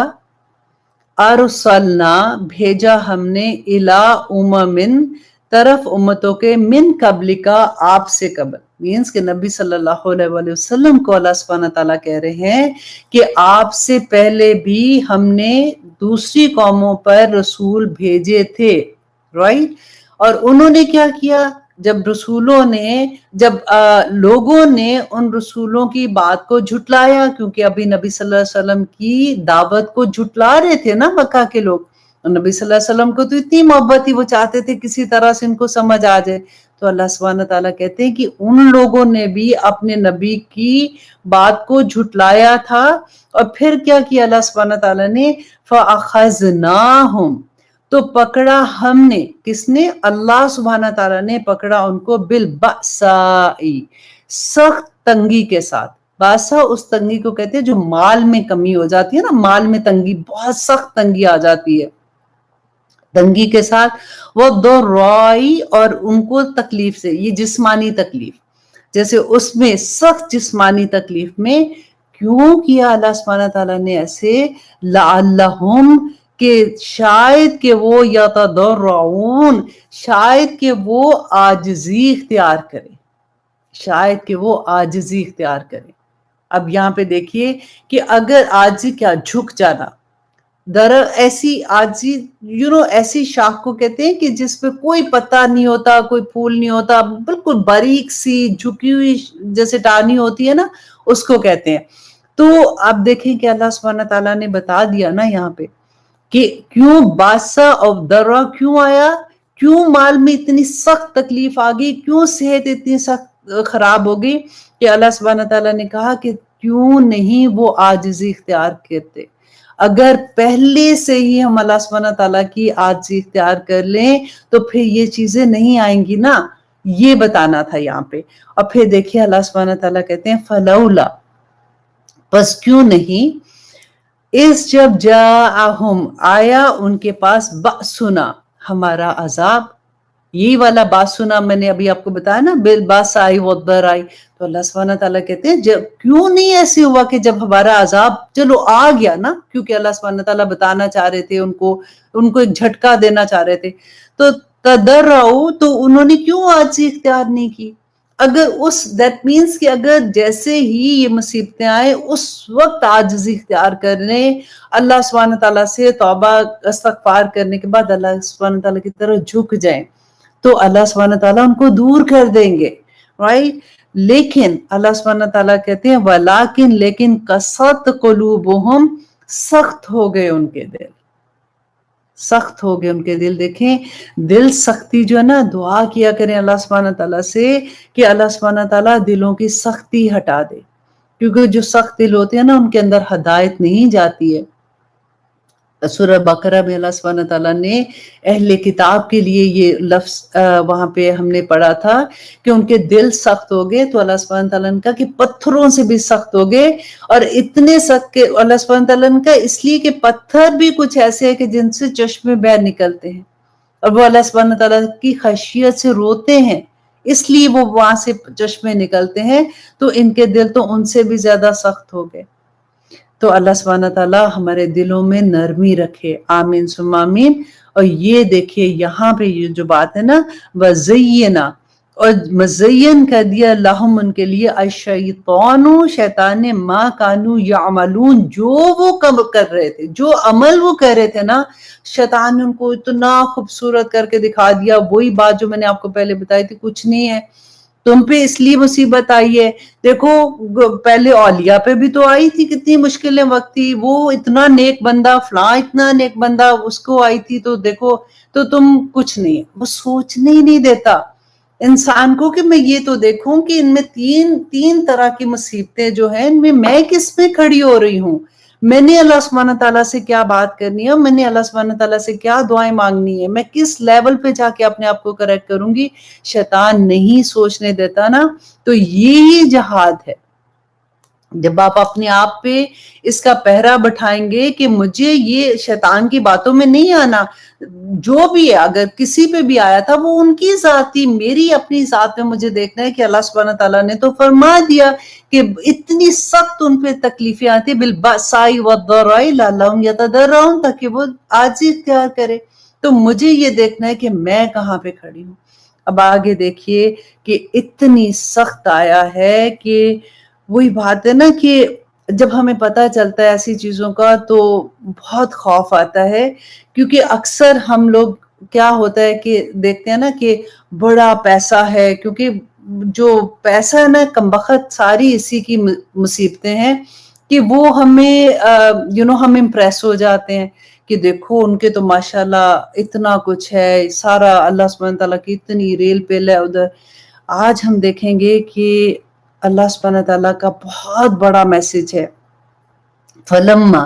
अरसलना, भेजा हमने, इला उममिन, तरफ उम्मतों के, मिन कबलिका, आपसे कबल, मीन्स के नबी सल्लल्लाहु अलैहि वसल्लम को अल्लाह सुब्हानहू तआला कह रहे हैं कि आपसे पहले भी हमने दूसरी कौमों पर रसूल भेजे थे, राइट। और उन्होंने क्या किया, जब लोगों ने उन रसूलों की बात को झुटलाया, क्योंकि अभी नबी सल्लल्लाहु अलैहि वसल्लम की दावत को झुटला रहे थे ना मक्का के लोग, और नबी सल्लल्लाहु अलैहि वसल्लम को तो इतनी मोहब्बत थी, वो चाहते थे किसी तरह से इनको समझ आ जाए। तो अल्लाह सुब्हानहू तआला कहते हैं कि उन लोगों ने भी अपने नबी की बात को झुटलाया था, और फिर क्या किया अल्लाह सुब्हानहू तआला ने, फ़अख़ज़नाहुम, تو پکڑا ہم نے، کس نے؟ اللہ سبحانہ تعالیٰ نے پکڑا ان کو بالبأسائی، سخت تنگی کے ساتھ. باسا اس تنگی کو کہتے ہیں جو مال میں کمی ہو جاتی ہے نا، مال میں تنگی، بہت سخت تنگی آ جاتی ہے، تنگی کے ساتھ. وہ ضرائی، اور ان کو تکلیف سے، یہ جسمانی تکلیف، جیسے اس میں سخت جسمانی تکلیف میں. کیوں کیا اللہ سبحانہ تعالیٰ نے ایسے؟ لعلہم، کہ شاید کہ وہ یتضرعون، شاید کہ وہ عاجزی اختیار کرے، شاید کہ وہ عاجزی اختیار کرے. اب یہاں پہ دیکھیے کہ اگر عاجزی، کیا جھک جانا، ایسی عاجزی، ایسی شاخ کو کہتے ہیں کہ جس پہ کوئی پتا نہیں ہوتا، کوئی پھول نہیں ہوتا، بالکل باریک سی جھکی ہوئی جیسے ٹہنی ہوتی ہے نا، اس کو کہتے ہیں. تو آپ دیکھیں کہ اللہ سبحانہ تعالیٰ نے بتا دیا نا یہاں پہ کہ کیوں باسا اور درا کیوں آیا، کیوں مال میں اتنی سخت تکلیف آ گئی، کیوں صحت اتنی سخت خراب ہو گئی، کہ اللہ سبحانہ تعالیٰ نے کہا کہ کیوں نہیں وہ عاجزی اختیار کرتے. اگر پہلے سے ہی ہم اللہ سبحانہ تعالیٰ کی عاجزی اختیار کر لیں تو پھر یہ چیزیں نہیں آئیں گی نا، یہ بتانا تھا یہاں پہ. اور پھر دیکھیے اللہ سبحانہ تعالیٰ کہتے ہیں فلولا، پس کیوں نہیں، اس جب جاءہم، آیا ان کے پاس، بأسنا، ہمارا عذاب. یہی والا باسنا میں نے ابھی آپ کو بتایا نا، بالباسائی والضرائی. تو اللہ سبحانہ تعالیٰ کہتے ہیں جب کیوں نہیں ایسے ہوا کہ جب ہمارا عذاب چلو آ گیا نا، کیونکہ اللہ سبحانہ تعالیٰ بتانا چاہ رہے تھے ان کو ایک جھٹکا دینا چاہ رہے تھے. تو تضرعوا، تو انہوں نے کیوں عاجزی اختیار نہیں کی؟ اگر دیٹ مینس کہ اگر جیسے ہی یہ مصیبتیں آئے اس وقت عاجزی اختیار کر لیں، اللہ سبحانہ تعالیٰ سے توبہ استغفار کرنے کے بعد اللہ سبحانہ تعالیٰ کی طرف جھک جائیں، تو اللہ سبحانہ تعالیٰ ان کو دور کر دیں گے، رائٹ. لیکن اللہ سبحانہ تعالیٰ کہتے ہیں ولیکن، لیکن قسط قلوبہم، سخت ہو گئے ان کے دل، سخت ہو گئے ان کے دل. دیکھیں دل سختی جو ہے نا، دعا کیا کریں اللہ سبحانہ تعالیٰ سے کہ اللہ سبحانہ تعالیٰ دلوں کی سختی ہٹا دے، کیونکہ جو سخت دل ہوتے ہیں نا ان کے اندر ہدایت نہیں جاتی ہے. سورہ بقرہ میں اللہ سبحانہ تعالیٰ نے اہل کتاب کے لیے یہ لفظ وہاں پہ ہم نے پڑھا تھا کہ ان کے دل سخت ہو گئے، تو اللہ سبحانہ تعالیٰ نے کہا کہ پتھروں سے بھی سخت ہو گئے. اور اتنے سخت کہ اللہ سبحانہ تعالیٰ نے کہا اس لیے کہ پتھر بھی کچھ ایسے ہیں کہ جن سے چشمے بہہ نکلتے ہیں، اور وہ اللہ سبحانہ تعالیٰ کی خشیت سے روتے ہیں، اس لیے وہ وہاں سے چشمے نکلتے ہیں. تو ان کے دل تو ان سے بھی زیادہ سخت ہو گئے. تو اللہ سبحانہ تعالیٰ ہمارے دلوں میں نرمی رکھے، آمین ثم آمین. اور یہ دیکھیے یہاں پہ یہ جو بات ہے نا، وَزَيَّنَا، اور مزین کر دیا لہم ان کے لیے، الشیطان، شیطان نے، ما کانو یعملون، جو وہ کم کر رہے تھے، جو عمل وہ کر رہے تھے نا، شیطان نے ان کو اتنا خوبصورت کر کے دکھا دیا. وہی بات جو میں نے آپ کو پہلے بتائی تھی، کچھ نہیں ہے تم پہ اس لیے مصیبت آئی ہے. دیکھو پہلے اولیاء پہ بھی تو آئی تھی، کتنی مشکلیں وقت تھی، وہ اتنا نیک بندہ فلاں اتنا نیک بندہ اس کو آئی تھی، تو دیکھو تو تم کچھ نہیں. وہ سوچنے ہی نہیں دیتا انسان کو کہ میں یہ تو دیکھوں کہ ان میں تین طرح کی مصیبتیں جو ہیں، ان میں کس میں کھڑی ہو رہی ہوں، میں نے اللہ سبحانہ تعالیٰ سے کیا بات کرنی ہے، میں نے اللہ سبحانہ تعالیٰ سے کیا دعائیں مانگنی ہے، میں کس لیول پہ جا کے اپنے آپ کو کریکٹ کروں گی. شیطان نہیں سوچنے دیتا نا. تو یہی جہاد ہے، جب آپ اپنے آپ پہ اس کا پہرا بٹھائیں گے کہ مجھے یہ شیطان کی باتوں میں نہیں آنا، جو بھی ہے اگر کسی پہ بھی آیا تھا وہ ان کی ذاتی، میری اپنی ذات میں مجھے دیکھنا ہے کہ اللہ سبحانہ تعالیٰ نے تو فرما دیا کہ اتنی سخت ان پہ تکلیفیں آتی، بالبأساء والضراء لعلہم یتضرعون، تاکہ وہ عاجزی اختیار کرے. تو مجھے یہ دیکھنا ہے کہ میں کہاں پہ کھڑی ہوں. اب آگے دیکھیے کہ اتنی سخت آیا ہے کہ وہی بات ہے نا کہ جب ہمیں پتہ چلتا ہے ایسی چیزوں کا تو بہت خوف آتا ہے. کیونکہ اکثر ہم لوگ کیا ہوتا ہے کہ دیکھتے ہیں نا کہ بڑا پیسہ ہے، کیونکہ جو پیسہ ہے نا، کمبخت ساری اسی کی مصیبتیں ہیں کہ وہ ہمیں ہم امپریس ہو جاتے ہیں کہ دیکھو ان کے تو ماشاءاللہ اتنا کچھ ہے، سارا اللہ سبحانہ تعالیٰ کی اتنی ریل پیل ہے ادھر. آج ہم دیکھیں گے کہ اللہ سبحانہ تعالیٰ کا بہت بڑا میسج ہے. فلما،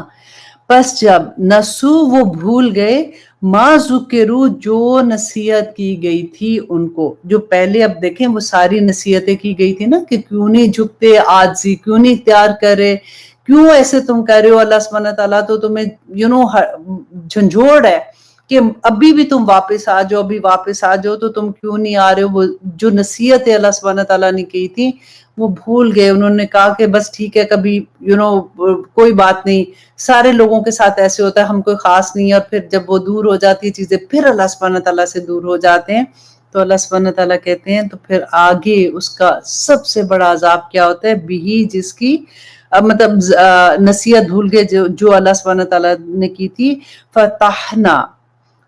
बस जब नसू वो भूल गए माँ ज़ुकिरू जो नसीहत की गई थी उनको, जो पहले अब देखें वो सारी नसीहतें की गई थी ना कि क्यों नहीं झुकते आजी, क्यों नहीं इख्तियार करे, क्यों ऐसे तुम कर रहे हो, अल्लाह सुब्हानहू तआला तो तुम्हें झंझोड़ है कि अभी भी तुम वापस आ जाओ, अभी वापस आ जाओ, तो तुम क्यों नहीं आ रहे हो। वो जो नसीहत अल्लाह सुब्हानहू तआला ने की थी वो भूल गए। उन्होंने कहा कि बस ठीक है, कभी कोई बात नहीं, सारे लोगों के साथ ऐसे होता है, हम कोई खास नहीं है। और फिर जब वो दूर हो जाती है चीजें, फिर अल्लाह सुब्हानहू तआला से दूर हो जाते हैं, तो अल्लाह सुब्हानहू तआला कहते हैं तो फिर आगे उसका सबसे बड़ा अजाब क्या होता है, बिही जिसकी मतलब नसीहत भूल गए जो अल्लाह सुब्हानहू तआला ने की थी, फतहना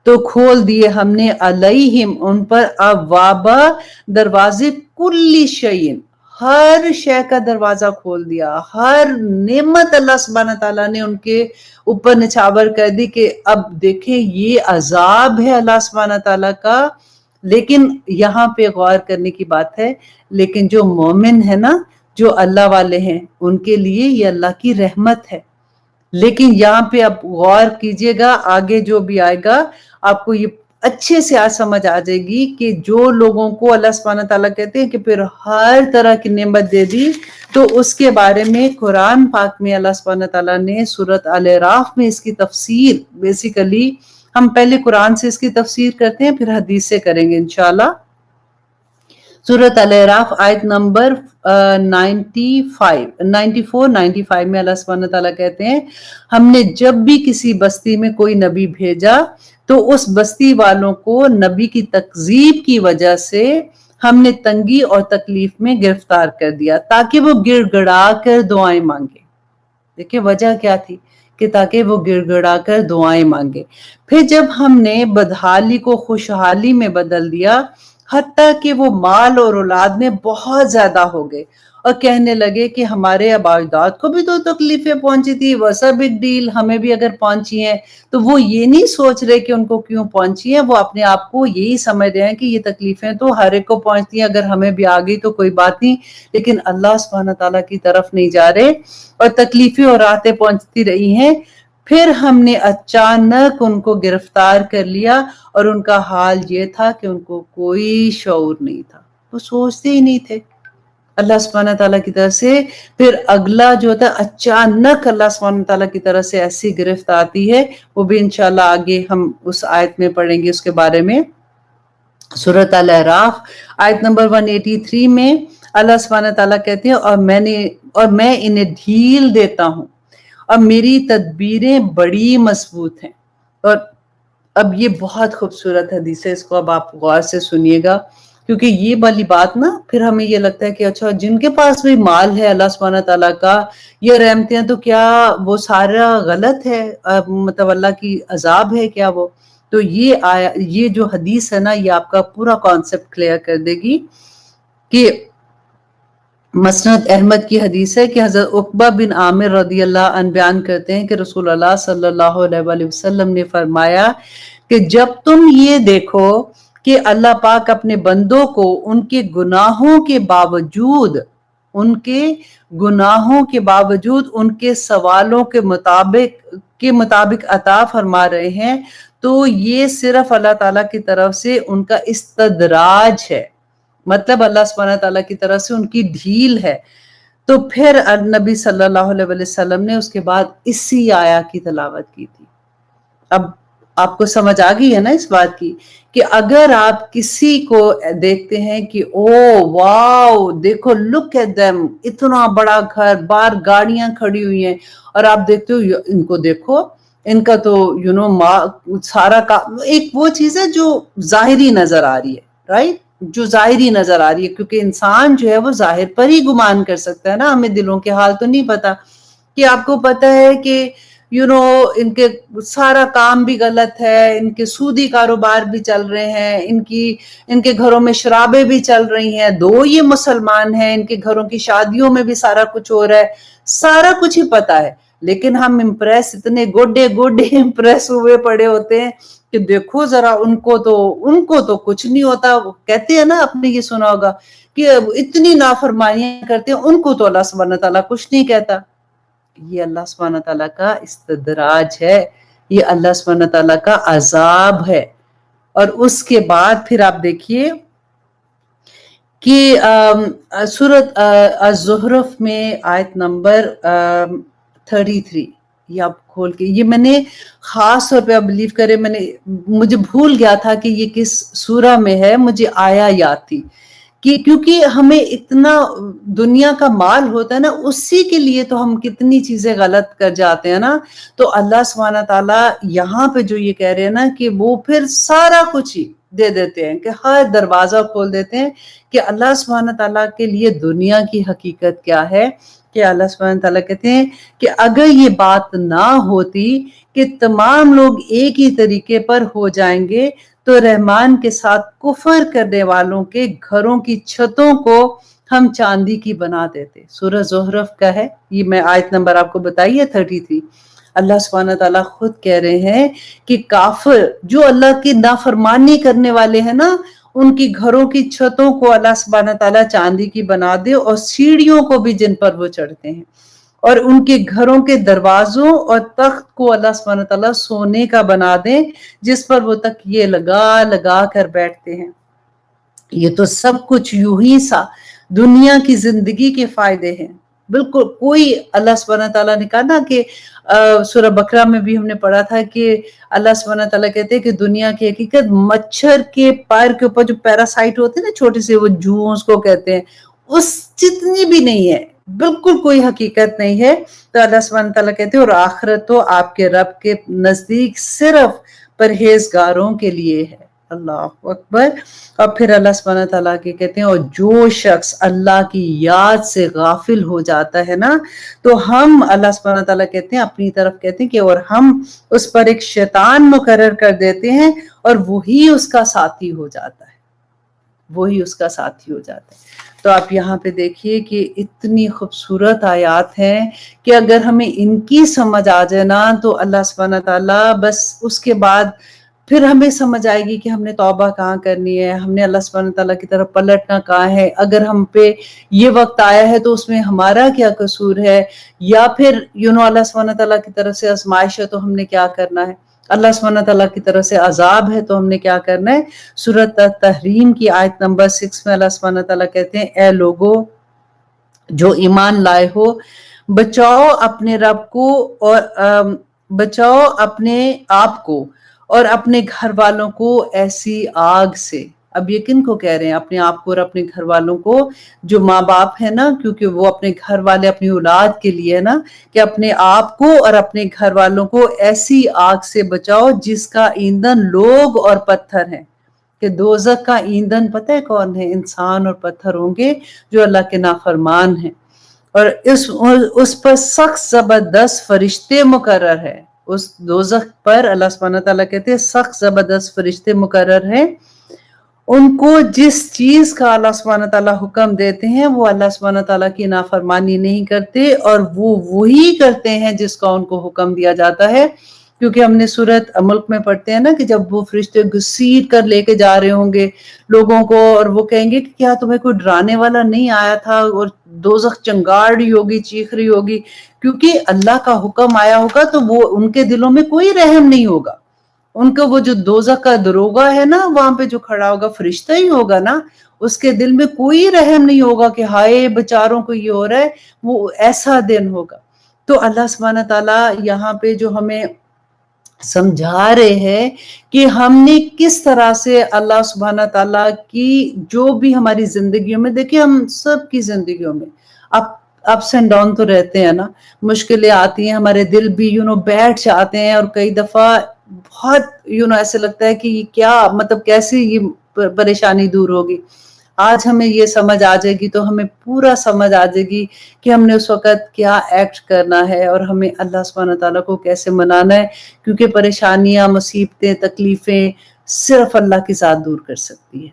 तो खोल दिए हमने अलैहिम उन पर अवाबा दरवाजे कुल्ली शयइन, हर शय का दरवाजा खोल दिया, हर नेमत अल्लाह सुब्हानहू तआला ने उनके ऊपर निछावर कर दी कि अब देखें ये अजाब है अल्लाह सुब्हानहू तआला का। लेकिन यहाँ पे गौर करने की बात है, लेकिन जो मोमिन है ना, जो अल्लाह वाले हैं, उनके लिए ये अल्लाह की रहमत है। लेकिन यहाँ पे आप गौर कीजिएगा, आगे जो भी आएगा आपको ये अच्छे से आज समझ आ जाएगी कि जो लोगों को अल्लाह सुब्हानहू तआला कहते हैं कि फिर हर तरह की नेमत दे दी, तो उसके बारे में कुरान पाक में अल्लाह सुब्हानहू तआला ने सूरत अल-अराफ में इसकी तफसीर, बेसिकली हम पहले कुरान से इसकी तफसीर करते हैं, फिर हदीस से करेंगे इंशाल्लाह। सूरत अल-अराफ आयत नंबर 94-95 में अल्लाह सुब्हानहू तआला कहते हैं, हमने जब भी किसी बस्ती में कोई नबी भेजा तो उस बस्ती वालों को नबी की तकजीब की वजह से हमने तंगी और तकलीफ में गिरफ्तार कर दिया ताकि वो गिड़गिड़ा कर दुआएं मांगे। देखिए वजह क्या थी कि ताकि वो गिड़गिड़ा कर दुआएं मांगे। फिर जब हमने बदहाली को खुशहाली में बदल दिया, हत्ता कि वो माल और औलाद में बहुत ज्यादा हो गए और कहने लगे कि हमारे आबादात को भी तो तकलीफें पहुंची थी, वैसा बिग डील हमें भी अगर पहुंची हैं। तो वो ये नहीं सोच रहे कि उनको क्यों पहुंची है, वो अपने आप को यही समझ रहे हैं कि ये तकलीफें तो हर एक को पहुंचती हैं, अगर हमें भी आ गई तो कोई बात नहीं। लेकिन अल्लाह सुब्हानहू तआला की तरफ नहीं जा रहे और तकलीफें और राहतें पहुंचती रही हैं। फिर हमने अचानक उनको गिरफ्तार कर लिया और उनका हाल ये था कि उनको कोई शऊर नहीं था, वो सोचते ही नहीं थे अल्लाह सुब्हानहू तआला की तरफ से। फिर अगला जो था, अचानक अल्लाह सुब्हानहू तआला की तरफ से ऐसी गिरफ्त आती है, वो भी इंशाल्लाह आगे हम उस आयत में पढ़ेंगे उसके बारे में। सूरत अल-अराफ आयत नंबर 183 में अल्लाह सुब्हानहू तआला कहते हैं, और मैं इन्हें ढील देता हूं और मेरी तदबीरें बड़ी मजबूत हैं। और अब ये बहुत खूबसूरत हदीस है, इसको अब आप गौर से सुनिएगा, क्योंकि ये वाली बात ना फिर हमें ये लगता है कि अच्छा जिनके पास भी माल है अल्लाह सुब्हानहू तआला का, ये रहमतें हैं, तो क्या वो सारा गलत है, मतलब अल्लाह की अजाब है क्या वो। तो ये जो हदीस है ना, ये आपका पूरा कॉन्सेप्ट क्लियर कर देगी कि मसनद अहमद की हदीस है कि हजरत उकबा बिन आमिर रदी अल्लाह अन्हु बयान करते हैं कि रसूल अल्लाह सल्लल्लाहु अलैहि वसल्लम ने फरमाया कि जब तुम ये देखो कि अल्लाह पाक अपने बंदों को उनके गुनाहों के बावजूद उनके सवालों के मुताबिक अता फरमा रहे हैं, तो ये सिर्फ अल्लाह ताला की तरफ से उनका इस्तदराज है, मतलब अल्लाह सुब्हानहू तआला की तरफ से उनकी ढील है। तो फिर नबी सल्लल्लाहु अलैहि वसल्लम ने उसके बाद इसी आया की तिलावत की थी। अब आपको समझ आ गई है ना इस बात की कि अगर आप किसी को देखते हैं कि ओ वाओ देखो, लुक एट देम, इतना बड़ा घर, बाहर गाड़ियां खड़ी हुई हैं, और आप देखते हो इनको देखो, इनका तो सारा का एक वो चीज है जो जाहिरी नजर आ रही है, राइट, जो जाहिरी नजर आ रही है, क्योंकि इंसान जो है वो जाहिर पर ही गुमान कर सकता है ना, हमें दिलों के हाल तो नहीं पता। कि आपको पता है कि इनके सारा काम भी गलत है, इनके सूदी कारोबार भी चल रहे हैं, इनके घरों में शराबें भी चल रही हैं, दो ये मुसलमान हैं, इनके घरों की शादियों में भी सारा कुछ हो रहा है, सारा कुछ ही पता है। लेकिन हम इतने गोडे इम्प्रेस हुए पड़े होते हैं कि देखो जरा उनको तो कुछ नहीं होता। वो कहते हैं ना, आपने ये सुना होगा कि इतनी नाफरमानियां करते हैं, उनको तो अल्लाह सुब्हानहू तआला कुछ नहीं कहता। ये अल्लाह सुब्हानहू तआला का इस्तदराज है, ये अल्लाह सुब्हानहू तआला का अजाब है। और उसके बाद फिर आप देखिए कि सूरत अज़ुहरफ में आयत नंबर 33, ये आप खोल के, ये मैंने खास तौर पे आप बिलीव करें, मुझे भूल गया था कि ये किस सूरा में है, मुझे आया याद थी कि क्योंकि हमें इतना दुनिया का माल होता है ना, उसी के लिए तो हम कितनी चीजें गलत कर जाते हैं ना। तो अल्लाह सुब्हानहू तआला यहाँ पे जो ये कह रहे हैं ना कि वो फिर सारा कुछ ही दे देते हैं, कि हर दरवाजा खोल देते हैं, कि अल्लाह सुब्हानहू तआला के लिए दुनिया की हकीकत क्या है, कि अल्लाह सुब्हानहू तआला कहते हैं कि अगर ये बात ना होती कि तमाम लोग एक ही तरीके पर हो जाएंगे, तो रहमान के साथ कुफर करने वालों के घरों की छतों को हम चांदी की बना देते। सूरह ज़ुहरफ का है, ये मैं आयत नंबर आपको बताइए 33। अल्लाह सुब्हानहू तआला खुद कह रहे हैं कि काफिर जो अल्लाह की नाफरमानी करने वाले हैं ना, उनकी घरों की छतों को अल्लाह सुब्हानहू तआला चांदी की बना दे, और सीढ़ियों को भी जिन पर वो चढ़ते हैं, और उनके घरों के दरवाजों और तख्त को अल्लाह सुब्हानहू तआला सोने का बना दे, जिस पर वो तकिए लगा लगा कर बैठते हैं। ये तो सब कुछ यूं ही सा दुनिया की जिंदगी के फायदे हैं। बिल्कुल कोई, अल्लाह सुब्हानहू तआला ने कहा ना कि सूरह बकरा में भी हमने पढ़ा था कि अल्लाह सुब्हानहू तआला कहते हैं कि दुनिया की हकीकत मच्छर के पैर के ऊपर जो पैरासाइट होते हैं ना, छोटे से, वो जूं उसको कहते हैं, उस जितनी भी नहीं है, बिल्कुल कोई हकीकत नहीं है। तो अल्लाह सुब्हानहू तआला कहते हैं और आखिरत तो आपके रब के नजदीक सिर्फ परहेजगारों के लिए है। अल्लाह अकबर। और फिर अल्लाह सुब्हानहू तआला के कहते हैं और जो शख्स अल्लाह की याद से गाफिल हो जाता है ना, तो हम, अल्लाह सुब्हानहू तआला कहते हैं अपनी तरफ कहते हैं कि और हम उस पर एक शैतान मुकर्रर कर देते हैं और वही उसका साथी हो जाता है, वही उसका साथी हो जाता है। तो आप यहाँ पे देखिए कि इतनी खूबसूरत आयात हैं कि अगर हमें इनकी समझ आ जाए ना, तो अल्लाह सुब्हानहू तआला बस उसके बाद फिर हमें समझ आएगी कि हमने तौबा कहाँ करनी है, हमने अल्लाह सुब्हानहू तआला की तरफ पलटना कहाँ है, अगर हम पे ये वक्त आया है तो उसमें हमारा क्या कसूर है, या फिर अल्लाह सुब्हानहू तआला की तरफ से आजमाइश है तो हमने क्या करना है, अल्लाह सुब्हानहू तआला की तरफ से अजाब है तो हमने क्या करना है। सूरत तहरीम की आयत नंबर 6 में अल्लाह सुब्हानहू तआला कहते हैं, ए लोगो जो ईमान लाए हो, बचाओ अपने रब को और बचाओ अपने आप को और अपने घर वालों को ऐसी आग से। अब ये किन को कह रहे हैं? अपने आप को और अपने घर वालों को, जो माँ बाप है ना, क्योंकि वो अपने घर वाले अपनी औलाद के लिए है ना, कि अपने आप को और अपने घर वालों को ऐसी आग से बचाओ जिसका ईंधन लोग और पत्थर हैं। कि दोज़ख का ईंधन पता है कौन है? इंसान और पत्थर होंगे जो अल्लाह के नाफरमान हैं, और उस पर सख्त जबरदस्त फरिश्ते मुकर्रर है। उस दोज़ख पर अल्लाह सुब्हानहू तआला कहते हैं सख्त जबरदस्त फरिश्ते मुकर्रर हैं। उनको जिस चीज का अल्लाह सुब्हानहू तआला हुक्म देते हैं वो अल्लाह सुब्हानहू तआला की नाफरमानी नहीं करते, और वो वही करते हैं जिसका उनको हुक्म दिया जाता है। क्योंकि हमने सूरत मुल्क में पढ़ते हैं ना कि जब वो फरिश्ते घसीट कर लेके जा रहे होंगे लोगों को, और वो कहेंगे कि क्या तुम्हें कोई डराने वाला नहीं आया था, और दोज़ख चिंगाड़ रही होगी, चीख रही होगी, क्योंकि अल्लाह का हुक्म आया होगा तो वो उनके दिलों में कोई रहम नहीं होगा। उनको वो जो दोज़ख का दरोगा है ना, वहां पे जो खड़ा होगा फरिश्ता ही होगा ना, उसके दिल में कोई रहम नहीं होगा कि हाय बेचारों को ये हो रहा है, वो ऐसा दिन होगा। तो अल्लाह सुब्हानहू तआला यहाँ पे जो हमें समझा रहे हैं कि हमने किस तरह से अल्लाह सुब्हानहू तआला की जो भी हमारी जिंदगियों में, देखिए हम सब की जिंदगियों में अप्स एंड डाउन तो रहते हैं ना, मुश्किलें आती हैं, हमारे दिल भी बैठ जाते हैं, और कई दफा बहुत ऐसे लगता है कि क्या मतलब कैसे ये परेशानी दूर होगी। आज हमें ये समझ आ जाएगी तो हमें पूरा समझ आ जाएगी कि हमने उस वक़्त क्या एक्ट करना है और हमें अल्लाह सुब्हानहू तआला को कैसे मनाना है, क्योंकि परेशानियां, मुसीबतें, तकलीफें सिर्फ अल्लाह की ज़ात दूर कर सकती है,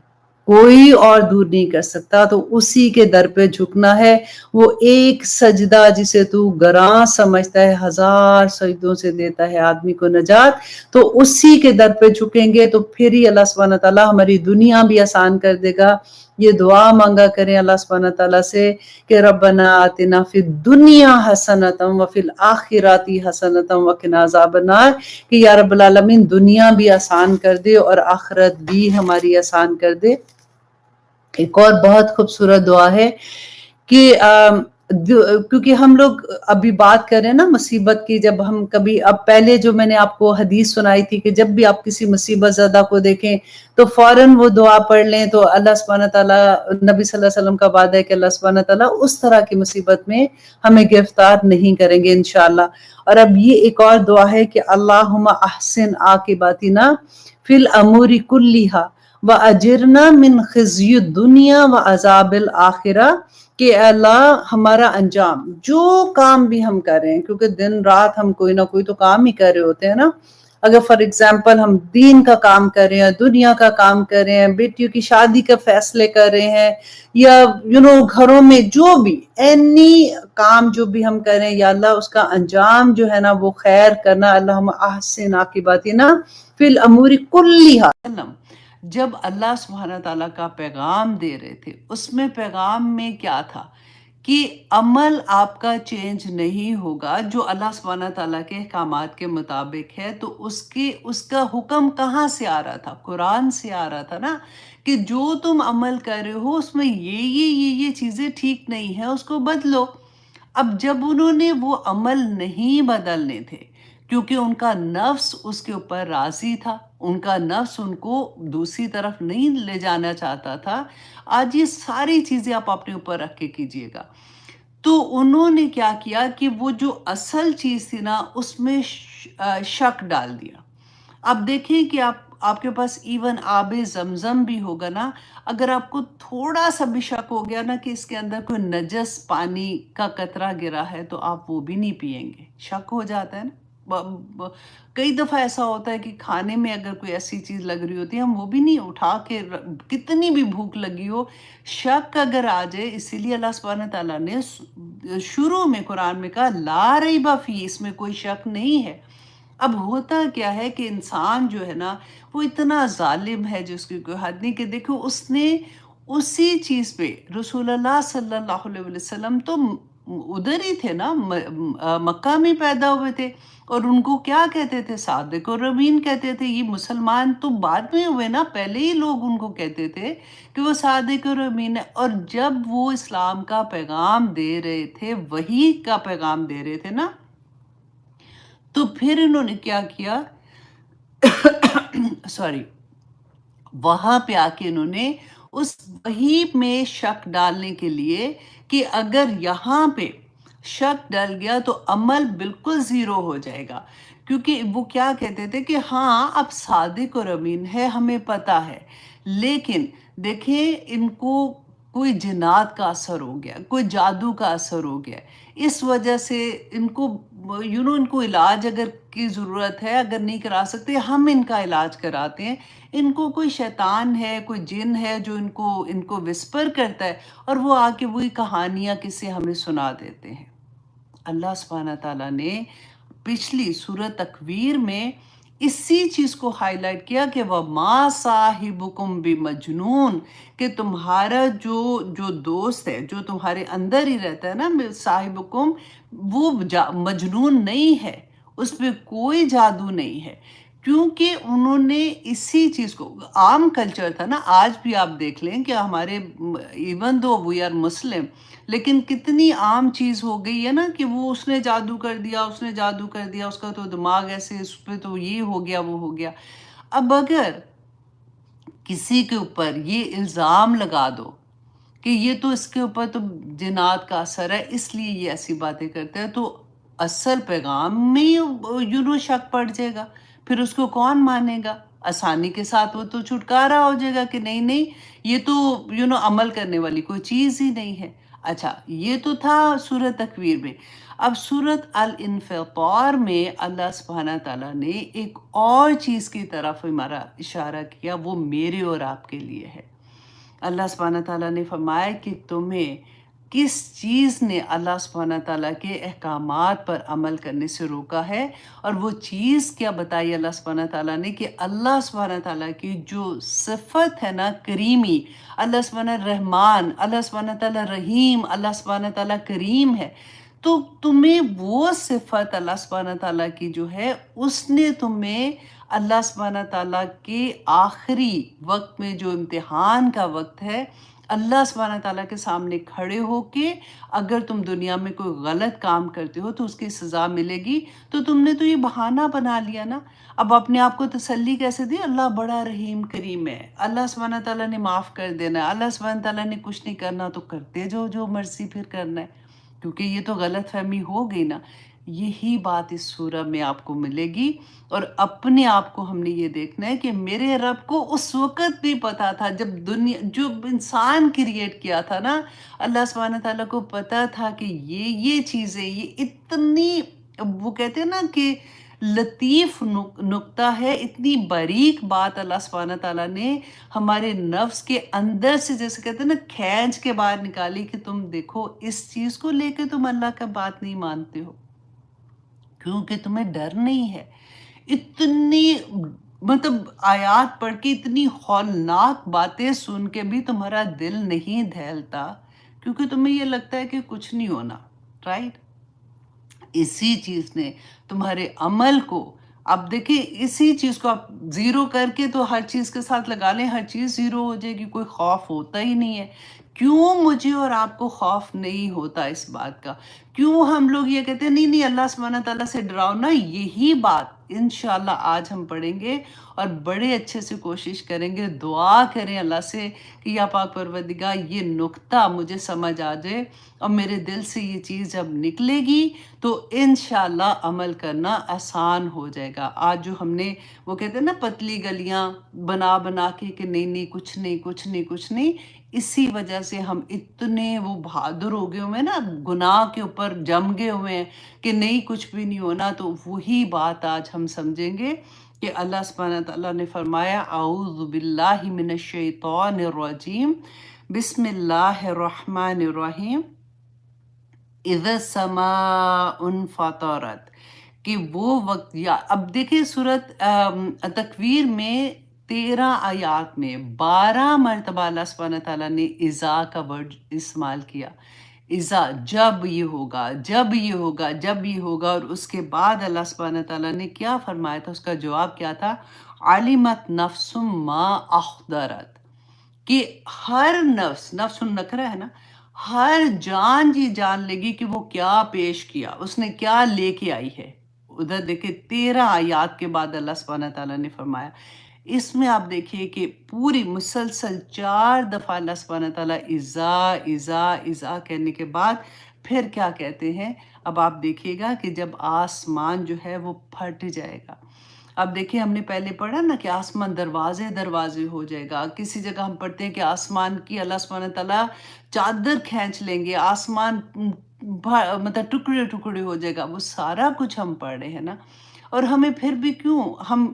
कोई और दूर नहीं कर सकता। तो उसी के दर पे झुकना है। वो एक सजदा जिसे तू गरां समझता है, 1000 सजदों से देता है आदमी को नजात। तो उसी के दर पे झुकेंगे तो फिर ही अल्लाह सुब्हानहू तआला हमारी दुनिया भी आसान कर देगा یہ دعا مانگا کریں اللہ سبحانہ تعالیٰ سے کہ ربنا آتنا فی الدنیا حسنۃ وفی الآخرۃ حسنۃ وقنا عذاب النار، کہ یا رب العالمین دنیا بھی آسان کر دے اور آخرت بھی ہماری آسان کر دے۔ ایک اور بہت خوبصورت دعا ہے کہ کیونکہ ہم لوگ ابھی بات کر رہے ہیں نا مصیبت کی، جب ہم کبھی، اب پہلے جو میں نے آپ کو حدیث سنائی تھی کہ جب بھی آپ کسی مصیبت زدہ کو دیکھیں تو فوراً وہ دعا پڑھ لیں، تو اللہ سبحانہ تعالیٰ، نبی صلی اللہ علیہ وسلم کا وعدہ ہے کہ اللہ سبحانہ تعالیٰ اس طرح کی مصیبت میں ہمیں گرفتار نہیں کریں گے انشاءاللہ۔ اور اب یہ ایک اور دعا ہے کہ اللہم احسن عاقباتنا فی الامور کلیہا وَأَجِرْنَا مِنْ خِزْيِ الدُّنْيَا وَعَذَابِ الْآخِرَةِ، کہ اے اللہ ہمارا انجام، جو کام بھی ہم کر رہے ہیں، کیونکہ دن رات ہم کوئی نہ کوئی تو کام ہی کر رہے ہوتے ہیں نا، اگر فار ایگزامپل ہم دین کا کام کر رہے ہیں، دنیا کا کام کر رہے ہیں، بیٹیوں کی شادی کا فیصلے کر رہے ہیں، یا گھروں میں جو بھی اینی کام جو بھی ہم کر رہے ہیں، یا اللہ اس کا انجام جو ہے نا وہ خیر کرنا، اللہم احسن عاقباتنا فی الامور کلیہا۔ جب اللہ سبحانہ تعالیٰ کا پیغام دے رہے تھے، اس میں پیغام میں کیا تھا کہ عمل آپ کا چینج نہیں ہوگا، جو اللہ سبحانہ تعالیٰ کے احکامات کے مطابق ہے، تو اس کا حکم کہاں سے آ رہا تھا؟ قرآن سے آ رہا تھا نا، کہ جو تم عمل کر رہے ہو اس میں یہ چیزیں ٹھیک نہیں ہیں، اس کو بدلو۔ اب جب انہوں نے وہ عمل نہیں بدلنے تھے، کیونکہ ان کا نفس اس کے اوپر راضی تھا، ان کا نفس ان کو دوسری طرف نہیں لے جانا چاہتا تھا، آج یہ ساری چیزیں آپ اپنے اوپر رکھ کے کیجئے گا، تو انہوں نے کیا کیا کہ وہ جو اصل چیز تھی نا اس میں شک ڈال دیا۔ اب دیکھیں کہ آپ کے پاس ایون آب زمزم بھی ہوگا نا، اگر آپ کو تھوڑا سا بھی شک ہو گیا نا کہ اس کے اندر کوئی نجس پانی کا قطرہ گرا ہے تو آپ وہ بھی نہیں پیئیں گے، شک ہو جاتا ہے نا۔ کئی دفعہ ایسا ہوتا ہے کہ کھانے میں اگر کوئی ایسی چیز لگ رہی ہوتی ہے ہم وہ بھی نہیں اٹھا کے، کتنی بھی بھوک لگی ہو، شک اگر آ جائے، اسی لیے اللہ سبحانہ تعالیٰ نے شروع میں قرآن میں کہا لا ریب فیہ، اس میں کوئی شک نہیں ہے۔ اب ہوتا کیا ہے کہ انسان جو ہے نا وہ اتنا ظالم ہے جس کی کوئی حد نہیں، کہ دیکھو اس نے اسی چیز پہ، رسول اللہ صلی اللہ علیہ وسلم تو ادھر ہی تھے نا، مکہ میں پیدا ہوئے تھے، اور ان کو کیا کہتے تھے؟ صادق اور امین کہتے تھے۔ یہ مسلمان تو بعد میں ہوئے نا، پہلے ہی لوگ ان کو کہتے تھے کہ وہ صادق اور امین ہے، اور جب وہ اسلام کا پیغام دے رہے تھے، وحی کا پیغام دے رہے تھے نا، تو پھر انہوں نے کیا کیا سوری، وہاں پہ آ کے انہوں نے اس وحی میں شک ڈالنے کے لیے کہ اگر یہاں پہ شک ڈل گیا تو عمل بالکل زیرو ہو جائے گا، کیونکہ وہ کیا کہتے تھے کہ ہاں اب صادق اور امین ہے، ہمیں پتہ ہے، لیکن دیکھیں ان کو کوئی جنات کا اثر ہو گیا، کوئی جادو کا اثر ہو گیا، اس وجہ سے ان کو ان کو علاج اگر کی ضرورت ہے، اگر نہیں کرا سکتے ہم ان کا علاج کراتے ہیں، ان کو کوئی شیطان ہے، کوئی جن ہے جو ان کو وسپر کرتا ہے، اور وہ آ کے وہی کہانیاں کسے ہمیں سنا دیتے ہیں۔ اللہ سبحانہ تعالیٰ نے پچھلی سورۃ تکویر میں اسی چیز کو ہائی لائٹ کیا کہ وَمَا صَاحِبُكُمْ بِمَجْنُونَ، کہ تمہارا جو دوست ہے، جو تمہارے اندر ہی رہتا ہے نا، صاحبکم، وہ مجنون نہیں ہے، اس پہ کوئی جادو نہیں ہے، کیونکہ انہوں نے اسی چیز کو، عام کلچر تھا نا، آج بھی آپ دیکھ لیں کہ ہمارے even though we are Muslim, لیکن کتنی عام چیز ہو گئی ہے نا کہ وہ اس نے جادو کر دیا، اس نے جادو کر دیا، اس کا تو دماغ ایسے، اس پہ تو یہ ہو گیا، وہ ہو گیا۔ اب اگر کسی کے اوپر یہ الزام لگا دو کہ یہ تو اس کے اوپر تو جنات کا اثر ہے اس لیے یہ ایسی باتیں کرتے ہیں، تو اصل پیغام میں شک پڑ جائے گا، پھر اس کو کون مانے گا؟ آسانی کے ساتھ وہ تو چھٹکارا ہو جائے گا کہ نہیں یہ تو عمل کرنے والی کوئی چیز ہی نہیں ہے۔ اچھا، یہ تو تھا سورۃ تکویر میں۔ اب سورۃ الانفطار میں اللہ سبحانہ تعالیٰ نے ایک اور چیز کی طرف ہمارا اشارہ کیا، وہ میرے اور آپ کے لیے ہے۔ اللہ سبحانہ تعالیٰ نے فرمایا کہ تمہیں किस चीज़ ने अल्लाह सुब्हानहू तआला के अहकामात पर अमल करने से रोका है, और वो चीज़ क्या बताई अल्लाह सुब्हानहू तआला ने कि अल्लाह सुब्हानहू तआला की जो सिफ़त है ना करीमी, अल्लाह सुब्हानहू रहमान, अल्लाह सुब्हानहू तआला रहीम, अल्लाह सुब्हानहू तआला करीम है। तो तुम्हें वो सिफ़त अल्लाह सुब्हानहू तआला की जो है, उसने तुम्हें अल्लाह सुब्हानहू तआला के आखिरी वक़्त में, जो इम्तिहान का वक़्त है, अल्लाह सुब्हानहू तआला के सामने खड़े होके अगर तुम दुनिया में कोई गलत काम करते हो तो उसकी सज़ा मिलेगी। तो तुमने तो ये बहाना बना लिया ना। अब अपने आप को तसल्ली कैसे दी? अल्लाह बड़ा रहीम करीम है, अल्लाह सुब्हानहू तआला ने माफ़ कर देना है, अल्लाह सुब्हानहू तआला ने कुछ नहीं करना, तो करते जो जो मर्ज़ी फिर करना है, क्योंकि ये तो गलतफ़हमी हो गई ना। यही बात इस सूरह में आपको मिलेगी। और अपने आप को हमने ये देखना है कि मेरे रब को उस वक़्त भी पता था, जब दुनिया जो इंसान क्रिएट किया था ना, अल्लाह सुब्हानहू तआला को पता था कि ये चीज़ें, ये इतनी, वो कहते हैं ना कि लतीफ़ नुक्ता है, इतनी बारीक बात अल्लाह सुब्हानहू तआला ने हमारे नफ्स के अंदर से, जैसे कहते हैं ना, खींच के बाहर निकाली कि तुम देखो, इस चीज़ को लेके तुम अल्लाह का बात नहीं मानते हो, क्योंकि तुम्हें डर नहीं है। इतनी, मतलब आयत पढ़ के इतनी हौलनाक बातें सुन के भी तुम्हारा दिल नहीं दहलता, क्योंकि तुम्हें ये लगता है कि कुछ नहीं होना, राइट? इसी चीज़ ने तुम्हारे अमल को, अब देखिए, इसी चीज़ को आप ज़ीरो करके तो हर चीज़ के साथ लगा लें, हर चीज़ ज़ीरो हो जाएगी, कोई खौफ होता ही नहीं है। क्यों मुझे और आपको खौफ नहीं होता इस बात का? क्यों हम लोग ये कहते हैं नहीं नहीं अल्लाह सुब्हानहू तआला से डराओ ना? यही बात इंशाल्लाह आज हम पढ़ेंगे और बड़े अच्छे से कोशिश करेंगे, दुआ करें अल्लाह से कि या पाक परवरदिगार, ये नुक्ता मुझे समझ आ जाए और मेरे दिल से ये चीज़ जब निकलेगी तो इंशाल्लाह अमल करना आसान हो जाएगा। आज जो हमने, वो कहते हैं ना, पतली गलियां बना बना के नहीं नहीं कुछ नहीं कुछ नहीं कुछ नहीं, इसी वजह से हम इतने वो बहादुर हो गए हुए हैं ना, गुनाह के ऊपर जम गए हुए हैं कि नहीं कुछ भी नहीं होना। तो वही बात आज हम समझेंगे कि अल्लाह सुब्हानहू तआला ने फरमाया, औज़ु बिल्लाहि मिनश शैतानिर रजीम, बिस्मिल्लाहिर रहमानिर रहीम, इज़ा समाउन फतरत, कि वो वक्त, या अब देखिए सूरत तकवीर में 13 आयात में 12 मरतबा अल्लाह सुब्हानहू तआला ने इज़ा का वर्ड इस्तेमाल किया। इज़ा, जब ये होगा, जब ये होगा, जब ये होगा। और उसके बाद अल्लाह सुब्हानहू तआला ने क्या फरमाया था, उसका जवाब क्या था? अलिमत नफ्सुम मा अख्दरत, कि हर नफ्स, नफ्सुन नकरा है ना, हर जान जी जान लेगी कि वो क्या पेश किया, उसने क्या लेके आई है। उधर देखिए 13 आयात के बाद अल्लाह सुब्हानहू तआला ने फरमाया। इसमें आप देखिए कि पूरी मुसलसल 4 दफ़ा अल्लाह सुब्हानहू तआला इज़ा इज़ा इज़ा कहने के बाद फिर क्या कहते हैं। अब आप देखिएगा कि जब आसमान जो है वो फट जाएगा। अब देखिए, हमने पहले पढ़ा ना कि आसमान दरवाजे दरवाजे हो जाएगा। किसी जगह हम पढ़ते हैं कि आसमान की अल्लाह सुब्हानहू तआला चादर खींच लेंगे, आसमान मतलब टुकड़े टुकड़े हो जाएगा। वो सारा कुछ हम पढ़ रहे हैं ना, और हमें फिर भी क्यों हम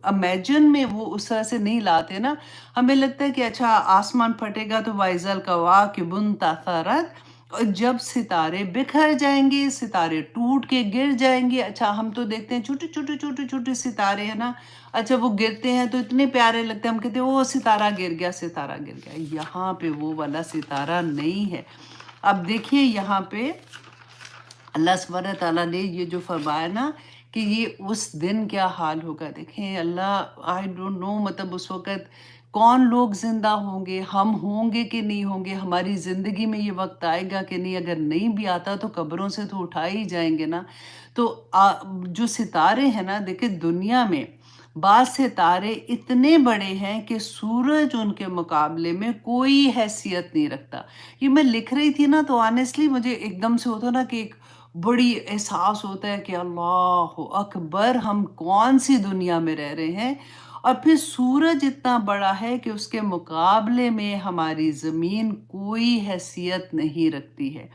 इमेजिन में वो उस तरह से नहीं लाते ना। हमें लगता है कि अच्छा आसमान फटेगा तो वाइजल कवाकिबुन तसरत, और जब सितारे बिखर जाएंगे, सितारे टूट के गिर जाएंगे। अच्छा, हम तो देखते हैं छोटे छोटे छोटे छोटे सितारे हैं ना, अच्छा वो गिरते हैं तो इतने प्यारे लगते हैं, हम कहते हैं वो सितारा गिर गया, सितारा गिर गया। यहाँ पे वो वाला सितारा नहीं है। अब देखिए यहाँ पे अल्लाह सुब्हानहू तआला ने ये जो फरमाया ना कि ये उस दिन क्या हाल होगा। देखें अल्लाह, आई डोंट नो, मतलब उस वक़्त कौन लोग ज़िंदा होंगे, हम होंगे कि नहीं होंगे, हमारी ज़िंदगी में ये वक्त आएगा कि नहीं। अगर नहीं भी आता तो कब्रों से तो उठा ही जाएंगे ना। तो जो सितारे हैं ना, देखिए दुनिया में बाज़ सितारे इतने बड़े हैं कि सूरज उनके मुकाबले में कोई हैसियत नहीं रखता। ये मैं लिख रही थी ना, तो ऑनेस्टली मुझे एकदम से होता ना कि एक बड़ी एहसास होता है कि अल्लाह अकबर, हम कौन सी दुनिया में रह रहे हैं। और फिर सूरज इतना बड़ा है कि उसके मुकाबले में हमारी ज़मीन कोई हैसियत नहीं रखती है।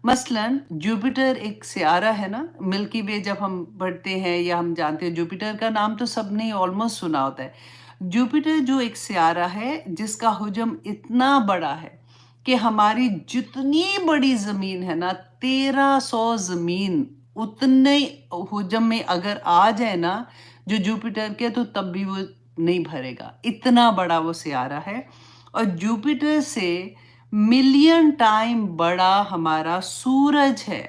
मसलन जुपिटर एक सियारा है ना, मिल्की वे जब हम पढ़ते हैं या हम जानते हैं, जुपिटर का नाम तो सबने ऑलमोस्ट सुना होता है। जुपिटर जो एक सियारा है जिसका हुजम इतना बड़ा है کہ ہماری جتنی بڑی زمین ہے نا 1300 زمین اتنے حجم میں اگر آ جائے نا جو جوپیٹر کے تو تب بھی وہ نہیں بھرے گا، اتنا بڑا وہ سیارہ ہے. اور جوپیٹر سے ملین ٹائم بڑا ہمارا سورج ہے.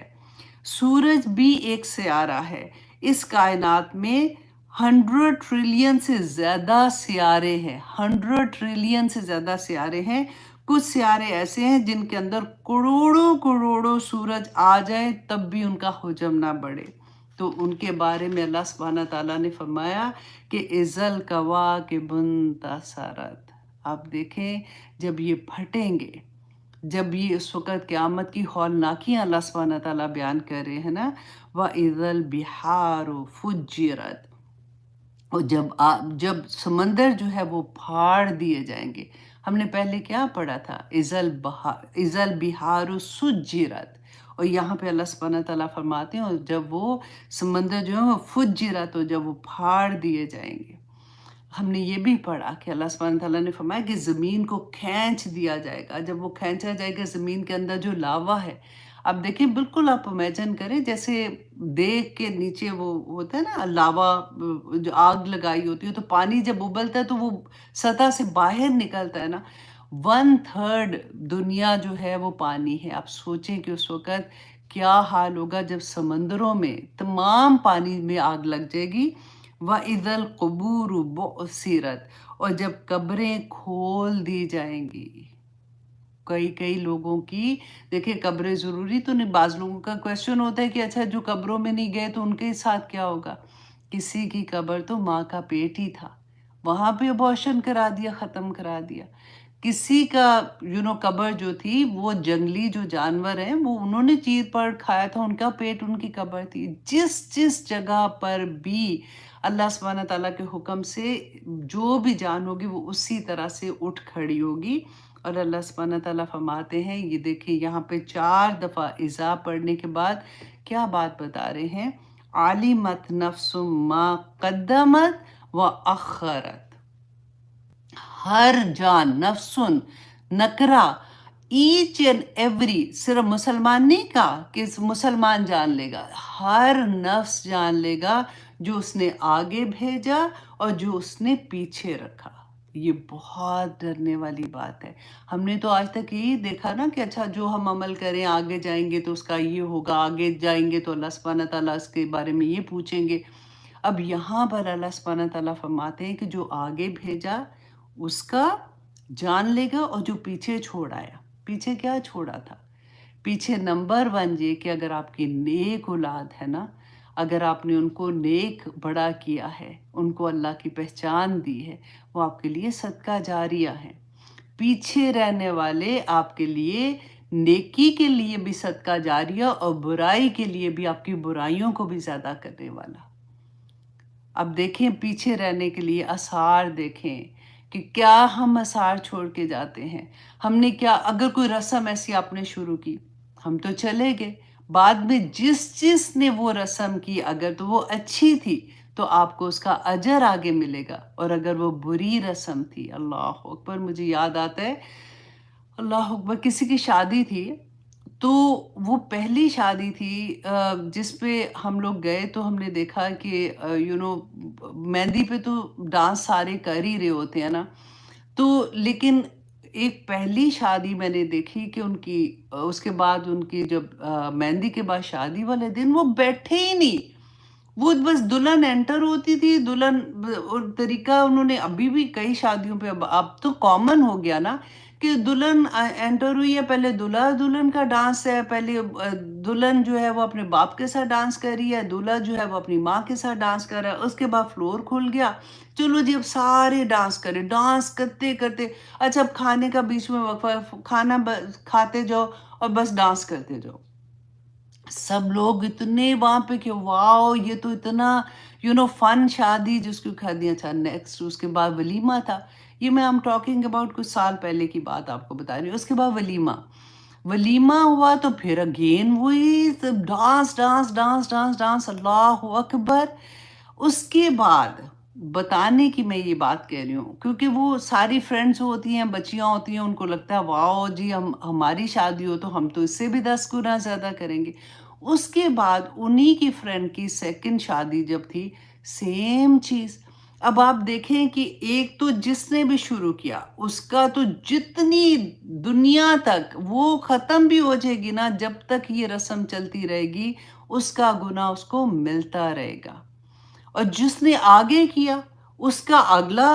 سورج بھی ایک سیارہ ہے. اس کائنات میں 100 ٹریلین سے زیادہ سیارے ہیں، 100 ٹریلین سے زیادہ سیارے ہیں. کچھ سیارے ایسے ہیں جن کے اندر کروڑوں کروڑوں سورج آ جائیں تب بھی ان کا حجم نہ بڑھے. تو ان کے بارے میں اللہ سبحانہ تعالیٰ نے فرمایا کہ اذل کواکب انتثرت. آپ دیکھیں جب یہ پھٹیں گے، جب یہ اس وقت قیامت کی ہولناکیاں اللہ سبحانہ تعالیٰ بیان کر رہے ہیں نا، وَإِذَا الْبِحَارُ فُجِّرَتْ، اور جب سمندر جو ہے وہ پھاڑ دیے جائیں گے. ہم نے پہلے کیا پڑھا تھا؟ اذا البحار سجرت، اور یہاں پہ اللہ سبحانہ تعالیٰ فرماتے ہیں اور جب وہ سمندر جو ہے وہ فجرت، اور جب وہ پھاڑ دیے جائیں گے. ہم نے یہ بھی پڑھا کہ اللہ سبحانہ تعالیٰ نے فرمایا کہ زمین کو کھینچ دیا جائے گا. جب وہ کھینچا جائے گا زمین کے اندر جو لاوا ہے، اب دیکھیں بالکل آپ امیجن کریں جیسے دیگ کے نیچے وہ ہوتا ہے نا لاوا، جو آگ لگائی ہوتی ہے تو پانی جب ابلتا ہے تو وہ سطح سے باہر نکلتا ہے نا. 1/3 دنیا جو ہے وہ پانی ہے. آپ سوچیں کہ اس وقت کیا حال ہوگا جب سمندروں میں تمام پانی میں آگ لگ جائے گی. وَإِذَا الْقُبُورُ بُعْثِرَتْ، اور جب قبریں کھول دی جائیں گی. کئی لوگوں کی دیکھیں قبریں ضروری تو نہیں. بعض لوگوں کا کویشچن ہوتا ہے کہ اچھا جو قبروں میں نہیں گئے تو ان کے ساتھ کیا ہوگا. کسی کی قبر تو ماں کا پیٹ ہی تھا، وہاں پہ ابورشن کرا دیا، ختم کرا دیا. کسی کا قبر جو تھی وہ جنگلی جو جانور ہیں وہ انہوں نے چیر پڑ کھایا تھا، ان کا پیٹ ان کی قبر تھی. جس جگہ پر بھی اللہ سبحانہ تعالیٰ کے حکم سے جو بھی جان ہوگی وہ اسی طرح سے اٹھ کھڑی ہوگی. اور اللہ سبحانہ تعالیٰ فرماتے ہیں، یہ دیکھیں یہاں پہ 4 دفعہ اذا پڑھنے کے بعد کیا بات بتا رہے ہیں؟ عَلِمَتْ نَفْسٌ مَا قَدَّمَتْ وَأَخَّرَتْ. ہر جان، نفسن نکرا، ایچ اینڈ ایوری، صرف مسلمان نہیں کہا کہ مسلمان جان لے گا، ہر نفس جان لے گا جو اس نے آگے بھیجا اور جو اس نے پیچھے رکھا. یہ بہت ڈرنے والی بات ہے. ہم نے تو آج تک یہی دیکھا نا کہ اچھا جو ہم عمل کریں آگے جائیں گے تو اس کا یہ ہوگا، آگے جائیں گے تو اللہ سبحانہ تعالیٰ اس کے بارے میں یہ پوچھیں گے. اب یہاں پر اللہ سبحانہ تعالیٰ فرماتے ہیں کہ جو آگے بھیجا اس کا جان لے گا، اور جو پیچھے چھوڑ آیا. پیچھے کیا چھوڑا تھا؟ پیچھے نمبر 1 یہ کہ اگر آپ کی نیک اولاد ہے نا، اگر آپ نے ان کو نیک بڑا کیا ہے، ان کو اللہ کی پہچان دی ہے، وہ آپ کے لیے صدقہ جاریہ ہے. پیچھے رہنے والے آپ کے لیے نیکی کے لیے بھی صدقہ جاریہ اور برائی کے لیے بھی آپ کی برائیوں کو بھی زیادہ کرنے والا. اب دیکھیں پیچھے رہنے کے لیے آثار دیکھیں کہ کیا ہم آثار چھوڑ کے جاتے ہیں. ہم نے کیا، اگر کوئی رسم ایسی آپ نے شروع کی، ہم تو چلے گئے، بعد میں جس نے وہ رسم کی اگر تو وہ اچھی تھی تو آپ کو اس کا اجر آگے ملے گا، اور اگر وہ بری رسم تھی، اللہ اکبر، مجھے یاد آتا ہے، اللہ اکبر، کسی کی شادی تھی تو وہ پہلی شادی تھی جس پہ ہم لوگ گئے تو ہم نے دیکھا کہ مہندی پہ تو ڈانس سارے کر ہی رہے ہوتے ہیں نا، تو لیکن ایک پہلی شادی میں نے دیکھی کہ ان کی اس کے بعد ان کی جب مہندی کے بعد شادی والے دن وہ بیٹھے ہی نہیں، وہ بس دلہن انٹر ہوتی تھی، دلہن اور طریقہ انہوں نے ابھی بھی کئی شادیوں پہ اب تو کامن ہو گیا نا کہ دلہن انٹر ہوئی ہے، پہلے دلہا دلہن کا ڈانس ہے، پہلے دلہن جو ہے وہ اپنے باپ کے ساتھ ڈانس کر رہی ہے، دلہا جو ہے وہ اپنی ماں کے ساتھ ڈانس کر رہا ہے، اس کے بعد فلور کھل گیا، چلو جی اب سارے ڈانس کرے، ڈانس کرتے کرتے اچھا اب کھانے کا بیچ میں وقفہ، کھانا کھاتے جاؤ اور بس ڈانس کرتے جاؤ. سب لوگ اتنے وہاں پہ کہ واو یہ تو اتنا فن شادی جس کو کھا دیا. اچھا نیکسٹ اس کے بعد ولیمہ تھا. یہ میں ہم ٹاکنگ اباؤٹ کچھ سال پہلے کی بات آپ کو بتا رہی ہوں. اس کے بعد ولیمہ ہوا تو پھر اگین وہی dance dance dance dance dance, Allah اکبر. اس کے بعد बताने की मैं ये बात कह रही हूँ, क्योंकि वो सारी फ्रेंड्स होती हैं, बच्चियाँ होती हैं, उनको लगता है वाओ जी, हम हमारी शादी हो तो हम तो इससे भी 10 गुना ज़्यादा करेंगे। उसके बाद उन्हीं की फ्रेंड की सेकंड शादी जब थी, सेम चीज़। अब आप देखें कि एक तो जिसने भी शुरू किया, उसका तो जितनी दुनिया तक वो ख़त्म भी हो जाएगी ना, जब तक ये रस्म चलती रहेगी, उसका गुनाह उसको मिलता रहेगा। और जिसने आगे किया, उसका अगला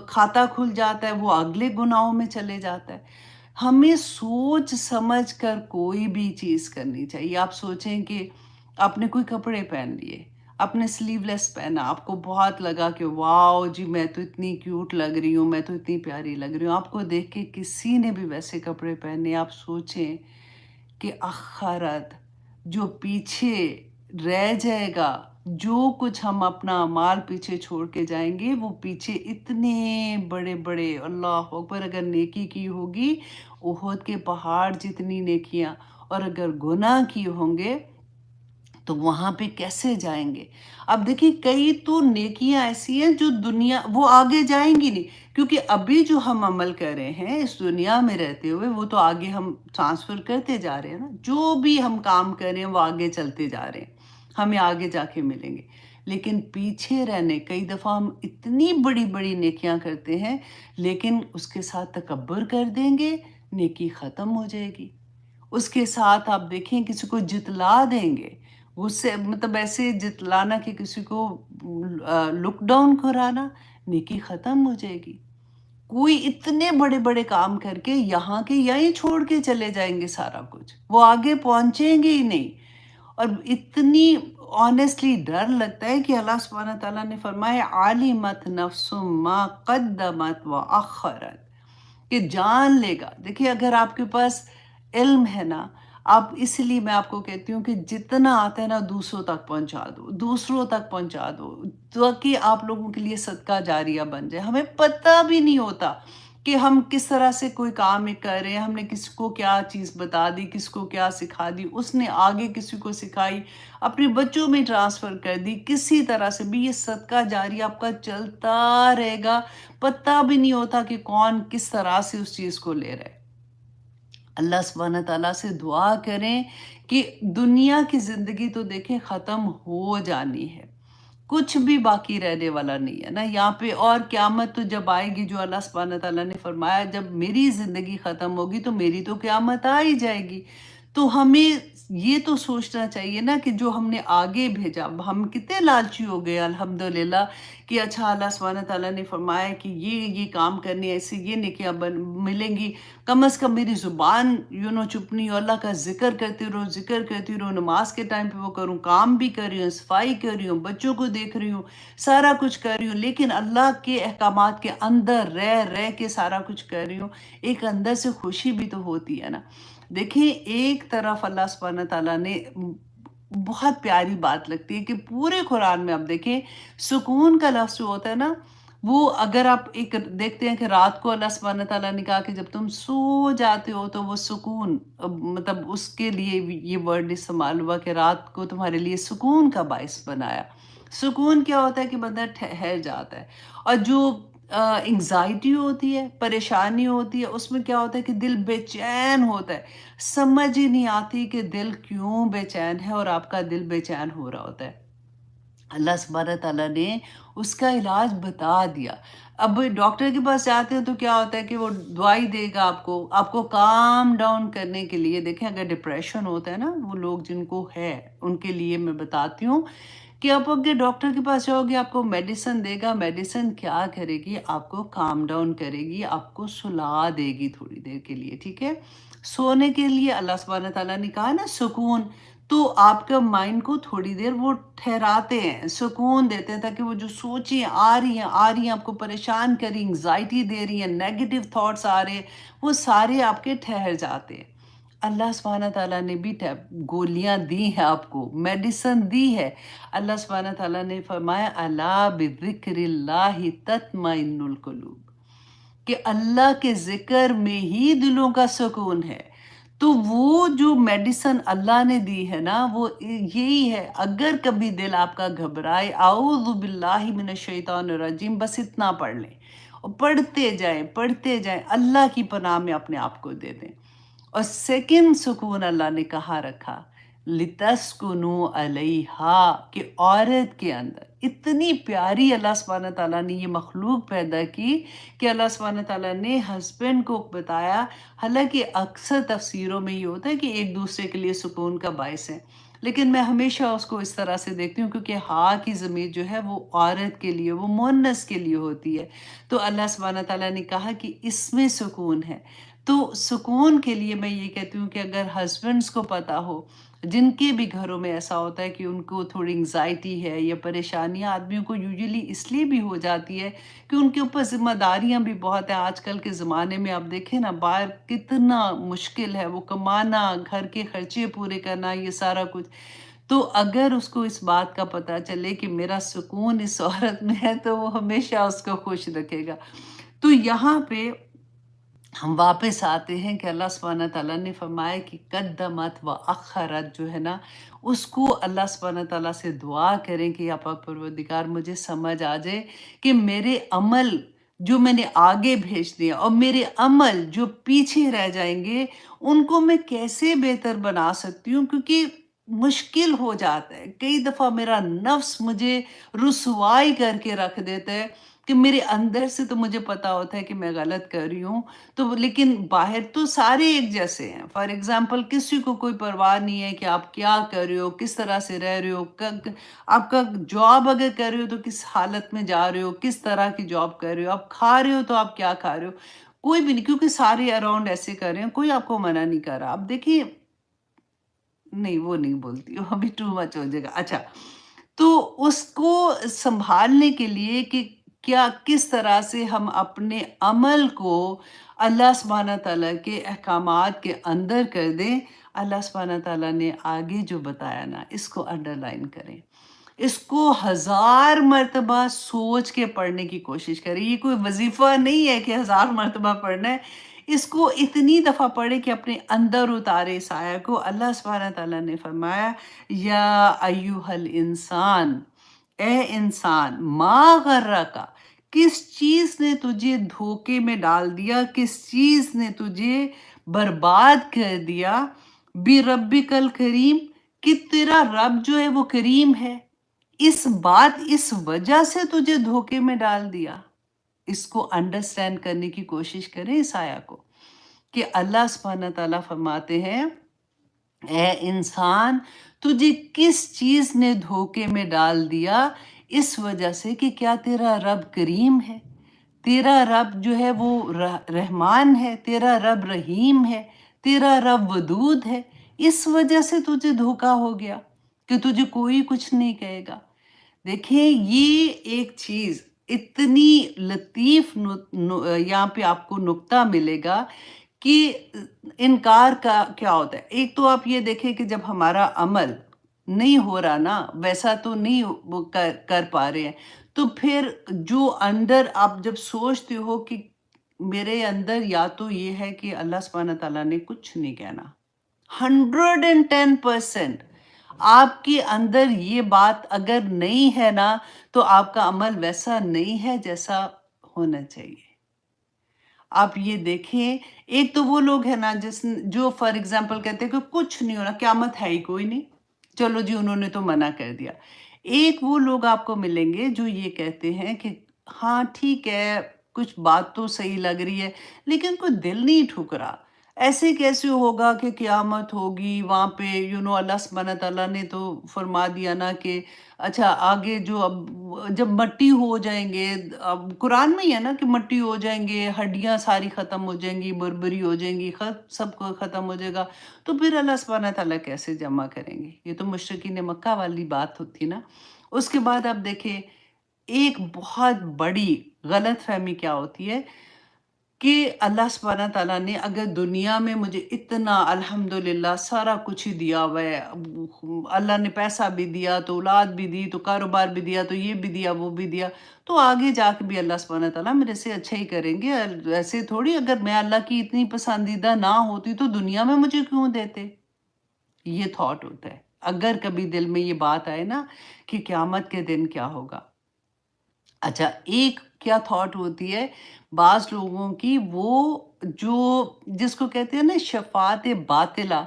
खाता खुल जाता है, वो अगले गुनाहों में चले जाता है। हमें सोच समझ कर कोई भी चीज़ करनी चाहिए। आप सोचें कि आपने कोई कपड़े पहन लिए, आपने स्लीवलेस पहना, आपको बहुत लगा कि वाओ जी, मैं तो इतनी क्यूट लग रही हूँ, मैं तो इतनी प्यारी लग रही हूँ। आपको देख के किसी ने भी वैसे कपड़े पहने, आप सोचें कि आखिरत जो पीछे रह जाएगा, जो कुछ हम अपना माल पीछे छोड़ के जाएंगे, वो पीछे इतने बड़े बड़े, अल्लाह अकबर, अगर नेकी की होगी उहद के पहाड़ जितनी नेकियां, और अगर गुनाह किए होंगे तो वहां पे कैसे जाएंगे। अब देखिए, कई तो नेकियां ऐसी हैं जो दुनिया वो आगे जाएंगी नहीं, क्योंकि अभी जो हम अमल कर रहे हैं इस दुनिया में रहते हुए, वो तो आगे हम ट्रांसफर करते जा रहे हैं ना। जो भी हम काम कर रहे हैं वो आगे चलते जा रहे हैं, हमें आगे जाके मिलेंगे। लेकिन पीछे रहने, कई दफ़ा हम इतनी बड़ी बड़ी नेकियां करते हैं, लेकिन उसके साथ तकब्बुर कर देंगे, नेकी ख़त्म हो जाएगी। उसके साथ आप देखें किसी को जितला देंगे, उससे मतलब ऐसे जितलाना कि किसी को लुक डाउन कराना, नेकी ख़त्म हो जाएगी। कोई इतने बड़े-बड़े काम करके यहाँ के यहीं छोड़ के चले जाएँगे सारा कुछ, वो आगे पहुँचेंगे ही नहीं। और इतनी ऑनेस्टली डर लगता है कि अल्लाह सुब्हानहू व तआला ने फरमाया, आलिमत नफ्सुम मा क़द्दमत व अख़रत, कि जान लेगा। देखिए, अगर आपके पास इल्म है ना, आप, इसलिए मैं आपको कहती हूँ कि जितना आता है ना दूसरों तक पहुँचा दो, दूसरों तक पहुँचा दो, ताकि आप लोगों के लिए सदका जारिया बन जाए। हमें पता भी नहीं होता कि हम किस तरह से कोई काम एक कर रहे हैं, हमने किसको क्या चीज़ बता दी, किसको क्या सिखा दी, उसने आगे किसी को सिखाई, अपने बच्चों में ट्रांसफ़र कर दी, किसी तरह से भी ये सदका जारिया आपका चलता रहेगा। पता भी नहीं होता कि कौन किस तरह से उस चीज़ को ले रहा है। अल्लाह सुब्हानहू तआला से दुआ करें कि दुनिया की ज़िंदगी तो देखें ख़त्म हो जानी है, कुछ भी बाकी रहने वाला नहीं है ना यहाँ पे। और क़यामत तो जब आएगी, जो अल्लाह सुब्हानहू तआला ने फरमाया, जब मेरी ज़िंदगी ख़त्म होगी तो मेरी तो क़यामत आ ही जाएगी। तो हमें ये तो सोचना चाहिए ना कि जो हमने आगे भेजा, हम कितने लालची हो गए अल्हम्दुलिल्लाह, कि अच्छा अल्लाह सुब्हानहू तआला ने फरमाया कि ये काम करने, ऐसे ये नेकियां मिलेंगी, कम से कम मेरी ज़ुबान चुप नहीं हो, अल्लाह का ज़िक्र करती रहो, ज़िक्र करती रहो, नमाज के टाइम पे वो करूँ, काम भी कर रही हूँ, सफाई कर रही हूँ, बच्चों को देख रही हूँ, सारा कुछ कर रही हूँ, लेकिन अल्लाह के अहकामात के अंदर रह रह के सारा कुछ कर रही हूँ। एक अंदर से खुशी भी तो होती है ना। देखिए, एक तरफ अल्लाह सुब्हानहू तआला ने बहुत प्यारी बात लगती है कि पूरे कुरान में आप देखें, सुकून का लफ्ज़ जो होता है ना, वो अगर आप एक देखते हैं कि रात को अल्लाह सुब्हानहू तआला ने कहा कि जब तुम सो जाते हो तो वो सुकून, मतलब उसके लिए भी ये वर्ड इस्तेमाल हुआ कि रात को तुम्हारे लिए सुकून का बाइस बनाया। सुकून क्या होता है कि बंदा ठहर जाता है। और जो एंग्जाइटी होती है, परेशानी होती है, उसमें क्या होता है कि दिल बेचैन होता है, समझ ही नहीं आती कि दिल क्यों बेचैन है, और आपका दिल बेचैन हो रहा होता है। अल्लाह सुब्हानहू तआला ने उसका इलाज बता दिया। अब डॉक्टर के पास जाते हो तो क्या होता है कि वो दवाई देगा आपको, आपको काम डाउन करने के लिए। देखें, अगर डिप्रेशन होता है ना, वो लोग जिनको है उनके लिए मैं बताती हूँ कि आप अगर डॉक्टर के पास जाओगे, आपको मेडिसिन देगा, मेडिसिन क्या करेगी, आपको काम डाउन करेगी, आपको सुला देगी थोड़ी देर के लिए, ठीक है। सोने के लिए अल्लाह सुब्हानहू तआला ने कहा ना सुकून, तो आपका माइंड को थोड़ी देर वो ठहराते हैं, सुकून देते हैं, ताकि वो जो सोचें आ रही हैं, आपको परेशान कर रही, एंग्जाइटी दे रही हैं, नेगेटिव थॉट्स आ रहे हैं, वो सारे आपके ठहर जाते हैं। अल्लाह सुब्हानहू तआला ने भी गोलियां दी हैं आपको, मेडिसिन दी है। अल्लाह सुब्हानहू तआला ने फरमाया, अला बिज़िक्रिल्लाहि तत्मइन्नुल कुलूब, कि अल्लाह के ज़िक्र में ही दिलों का सुकून है। تو وہ جو میڈیسن اللہ نے دی ہے نا وہ یہی ہے. اگر کبھی دل آپ کا گھبرائے، اعوذ باللہ من الشیطان الرجیم، بس اتنا پڑھ لیں اور پڑھتے جائیں، اللہ کی پناہ میں اپنے آپ کو دے دیں. اور سیکنڈ سکون اللہ نے کہاں رکھا، لِتَسْكُنُوا عَلَيْهَا، کہ عورت کے اندر اتنی پیاری اللہ سبحانہ تعالیٰ نے یہ مخلوق پیدا کی کہ اللہ سبحانہ تعالیٰ نے ہسبینڈ کو بتایا. حالانکہ اکثر تفسیروں میں یہ ہوتا ہے کہ ایک دوسرے کے لیے سکون کا باعث ہے، لیکن میں ہمیشہ اس کو اس طرح سے دیکھتی ہوں کیونکہ ہا کی ضمیر جو ہے وہ عورت کے لیے، وہ مؤنث کے لیے ہوتی ہے. تو اللہ سبحانہ تعالیٰ نے کہا کہ اس میں سکون ہے. تو سکون کے لیے میں یہ کہتی ہوں کہ اگر ہسبینڈس کو پتہ ہو، جن کے بھی گھروں میں ایسا ہوتا ہے کہ ان کو تھوڑی انگزائٹی ہے یا پریشانیاں آدمیوں کو یوزلی اس لیے بھی ہو جاتی ہے کہ ان کے اوپر ذمہ داریاں بھی بہت ہیں. آج کل کے زمانے میں آپ دیکھیں نا، باہر کتنا مشکل ہے وہ کمانا، گھر کے خرچے پورے کرنا، یہ سارا کچھ. تو اگر اس کو اس بات کا پتہ چلے کہ میرا سکون اس عورت میں ہے تو وہ ہمیشہ اس کو خوش رکھے گا. تو یہاں پہ ہم واپس آتے ہیں کہ اللہ سبحانہ تعالیٰ نے فرمایا کہ قدمت و اخرت جو ہے نا، اس کو اللہ سبحانہ تعالیٰ سے دعا کریں کہ یا پاک پروردگار مجھے سمجھ آ جائے کہ میرے عمل جو میں نے آگے بھیج دیا اور میرے عمل جو پیچھے رہ جائیں گے ان کو میں کیسے بہتر بنا سکتی ہوں. کیونکہ مشکل ہو جاتا ہے کئی دفعہ، میرا نفس مجھے رسوائی کر کے رکھ دیتا ہے کہ میرے اندر سے تو مجھے پتا ہوتا ہے کہ میں غلط کر رہی ہوں، تو لیکن باہر تو سارے ایک جیسے ہیں. فار ایگزامپل کسی کو کوئی پرواہ نہیں ہے کہ آپ کیا کر رہے ہو، کس طرح سے رہ رہے ہو، آپ کا جاب اگر کر رہے ہو تو کس حالت میں جا رہے ہو، کس طرح کی جاب کر رہے ہو، آپ کھا رہے ہو تو آپ کیا کھا رہے ہو، کوئی بھی نہیں. کیونکہ سارے اراؤنڈ ایسے کر رہے ہیں، کوئی آپ کو منع نہیں کر رہا. آپ دیکھیے، نہیں وہ نہیں بولتی ہوں، ابھی ٹو مچ ہو جائے گا. اچھا، تو اس کو سنبھالنے کے لیے کہ کیا کس طرح سے ہم اپنے عمل کو اللہ سبحانہ تعالیٰ کے احکامات کے اندر کر دیں. اللہ سبحانہ تعالیٰ نے آگے جو بتایا نا، اس کو انڈر لائن کریں، اس کو 1000 مرتبہ سوچ کے پڑھنے کی کوشش کریں. یہ کوئی وظیفہ نہیں ہے کہ 1000 مرتبہ پڑھنا ہے. اس کو اتنی دفعہ پڑھے کہ اپنے اندر اتارے اس آیت کو. اللہ سبحانہ تعالیٰ نے فرمایا، یا ایوہ الانسان، اے انسان، ما غرکا، کس چیز نے تجھے دھوکے میں ڈال دیا، کس چیز نے تجھے برباد کر دیا، بربک الکریم، کہ تیرا رب جو ہے وہ کریم ہے. اس وجہ سے تجھے دھوکے میں ڈال دیا. اس کو انڈرسٹینڈ کرنے کی کوشش کریں اس آیا کو، کہ اللہ سبحانہ تعالیٰ فرماتے ہیں، اے انسان، تجھے کس چیز نے دھوکے میں ڈال دیا، اس وجہ سے کہ کیا تیرا رب کریم ہے، تیرا رب جو ہے وہ رحمان ہے، تیرا رب رحیم ہے، تیرا رب ودود ہے. اس وجہ سے تجھے دھوکا ہو گیا کہ تجھے کوئی کچھ نہیں کہے گا. دیکھیں، یہ ایک چیز اتنی لطیف یہاں پہ آپ کو نکتہ ملے گا کہ انکار کا کیا ہوتا ہے. ایک تو آپ یہ دیکھیں کہ جب ہمارا عمل نہیں ہو رہا نا، ویسا تو نہیں وہ کر پا رہے ہیں، تو پھر جو اندر آپ جب سوچتے ہو کہ میرے اندر یا تو یہ ہے کہ اللہ سبحانہ تعالیٰ نے کچھ نہیں کہنا، 110% آپ کے اندر یہ بات اگر نہیں ہے نا، تو آپ کا عمل ویسا نہیں ہے جیسا ہونا چاہیے. آپ یہ دیکھیں، ایک تو وہ لوگ ہیں نا جو فار ایگزامپل کہتے ہیں کہ کچھ نہیں ہونا، قیامت ہے ہی کوئی نہیں، چلو جی انہوں نے تو منع کر دیا. ایک وہ لوگ آپ کو ملیں گے جو یہ کہتے ہیں کہ ہاں ٹھیک ہے، کچھ بات تو صحیح لگ رہی ہے لیکن کوئی دل نہیں ٹھکرا. ایسے کیسے ہوگا کہ قیامت ہوگی وہاں پہ، اللہ سبحانہ تعالیٰ نے تو فرما دیا نا کہ اچھا آگے جو اب جب مٹی ہو جائیں گے، اب قرآن میں ہی ہے نا کہ مٹی ہو جائیں گے، ہڈیاں ساری ختم ہو جائیں گی، بربری ہو جائیں گی، سب کو ختم ہو جائے گا، تو پھر اللہ سبحانہ تعالیٰ کیسے جمع کریں گے؟ یہ تو مشرکین مکہ والی بات ہوتی نا. اس کے بعد آپ دیکھیں، ایک بہت بڑی غلط فہمی کیا ہوتی ہے، کہ اللہ सुब्हाना तआला ने अगर दुनिया में मुझे इतना अल्हम्दुलिल्लाह सारा कुछ ही दिया हुआ है, अल्लाह ने पैसा भी दिया, तो औलाद भी दी, तो कारोबार भी दिया, तो ये भी दिया, वो भी दिया, तो आगे जाके भी अल्लाह सुब्हाना तआला मेरे से अच्छा ही करेंगे। ऐसे थोड़ी, अगर मैं अल्लाह की इतनी पसंदीदा ना होती तो दुनिया में मुझे क्यों देते? ये थॉट होता है। अगर कभी दिल में ये बात आए ना कि क़यामत के दिन क्या होगा? अच्छा, एक क्या थॉट होती है बाज़ लोगों की, वो जो जिसको कहते हैं ना शफ़ाअत बातिला,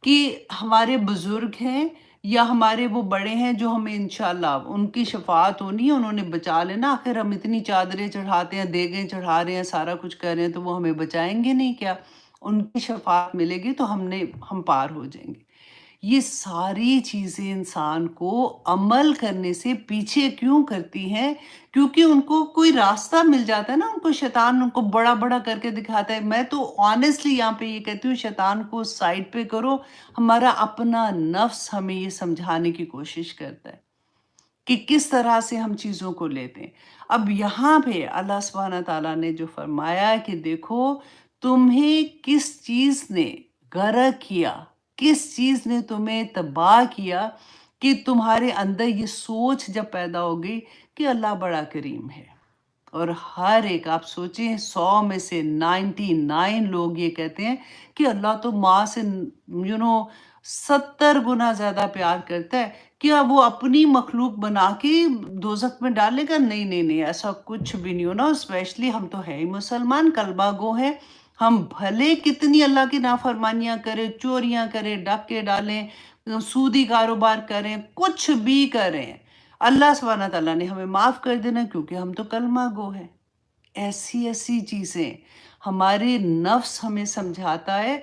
कि हमारे बुज़ुर्ग हैं या हमारे वो बड़े हैं जो हमें इंशाअल्लाह उनकी शफ़ाअत होनी है, उन्होंने बचा लेना। आखिर हम इतनी चादरें चढ़ाते हैं, देगें चढ़ा रहे हैं, सारा कुछ कर रहे हैं, तो वो हमें बचाएँगे नहीं क्या? उनकी शफ़ाअत मिलेगी तो हम पार हो जाएँगे। ये सारी चीज़ें इंसान को अमल करने से पीछे क्यों करती हैं? क्योंकि उनको कोई रास्ता मिल जाता है ना, उनको शैतान उनको बड़ा-बड़ा करके दिखाता है। मैं तो ऑनेस्टली यहाँ पे ये कहती हूँ, शैतान को साइड पे करो, हमारा अपना नफ्स हमें ये समझाने की कोशिश करता है कि किस तरह से हम चीज़ों को लेते हैं। अब यहाँ पे अल्लाह सुब्हाना तआला ने जो फरमाया है कि देखो, तुम्हें किस चीज़ ने गर्क किया, किस चीज़ ने तुम्हें तबाह किया, कि तुम्हारे अंदर ये सोच जब पैदा हो गई कि अल्लाह बड़ा करीम है। और हर एक, आप सोचें, 100 में से 99 लोग ये कहते हैं कि अल्लाह तो माँ से 70 गुना ज़्यादा प्यार करता है। क्या वो अपनी मखलूक बना के दोज़ख में डालेगा? नहीं, नहीं, नहीं, ऐसा कुछ भी नहीं होना। स्पेशली हम तो हैं ही मुसलमान, कलमा गो हैं। हम भले कितनी अल्लाह की नाफरमानियाँ करें, चोरियाँ करें, डाके डालें, सूदी कारोबार करें, कुछ भी करें, अल्लाह सुब्हाना तआला ने हमें माफ़ कर देना, क्योंकि हम तो कलमा गो हैं। ऐसी-ऐसी चीज़ें हमारे नफ्स हमें समझाता है।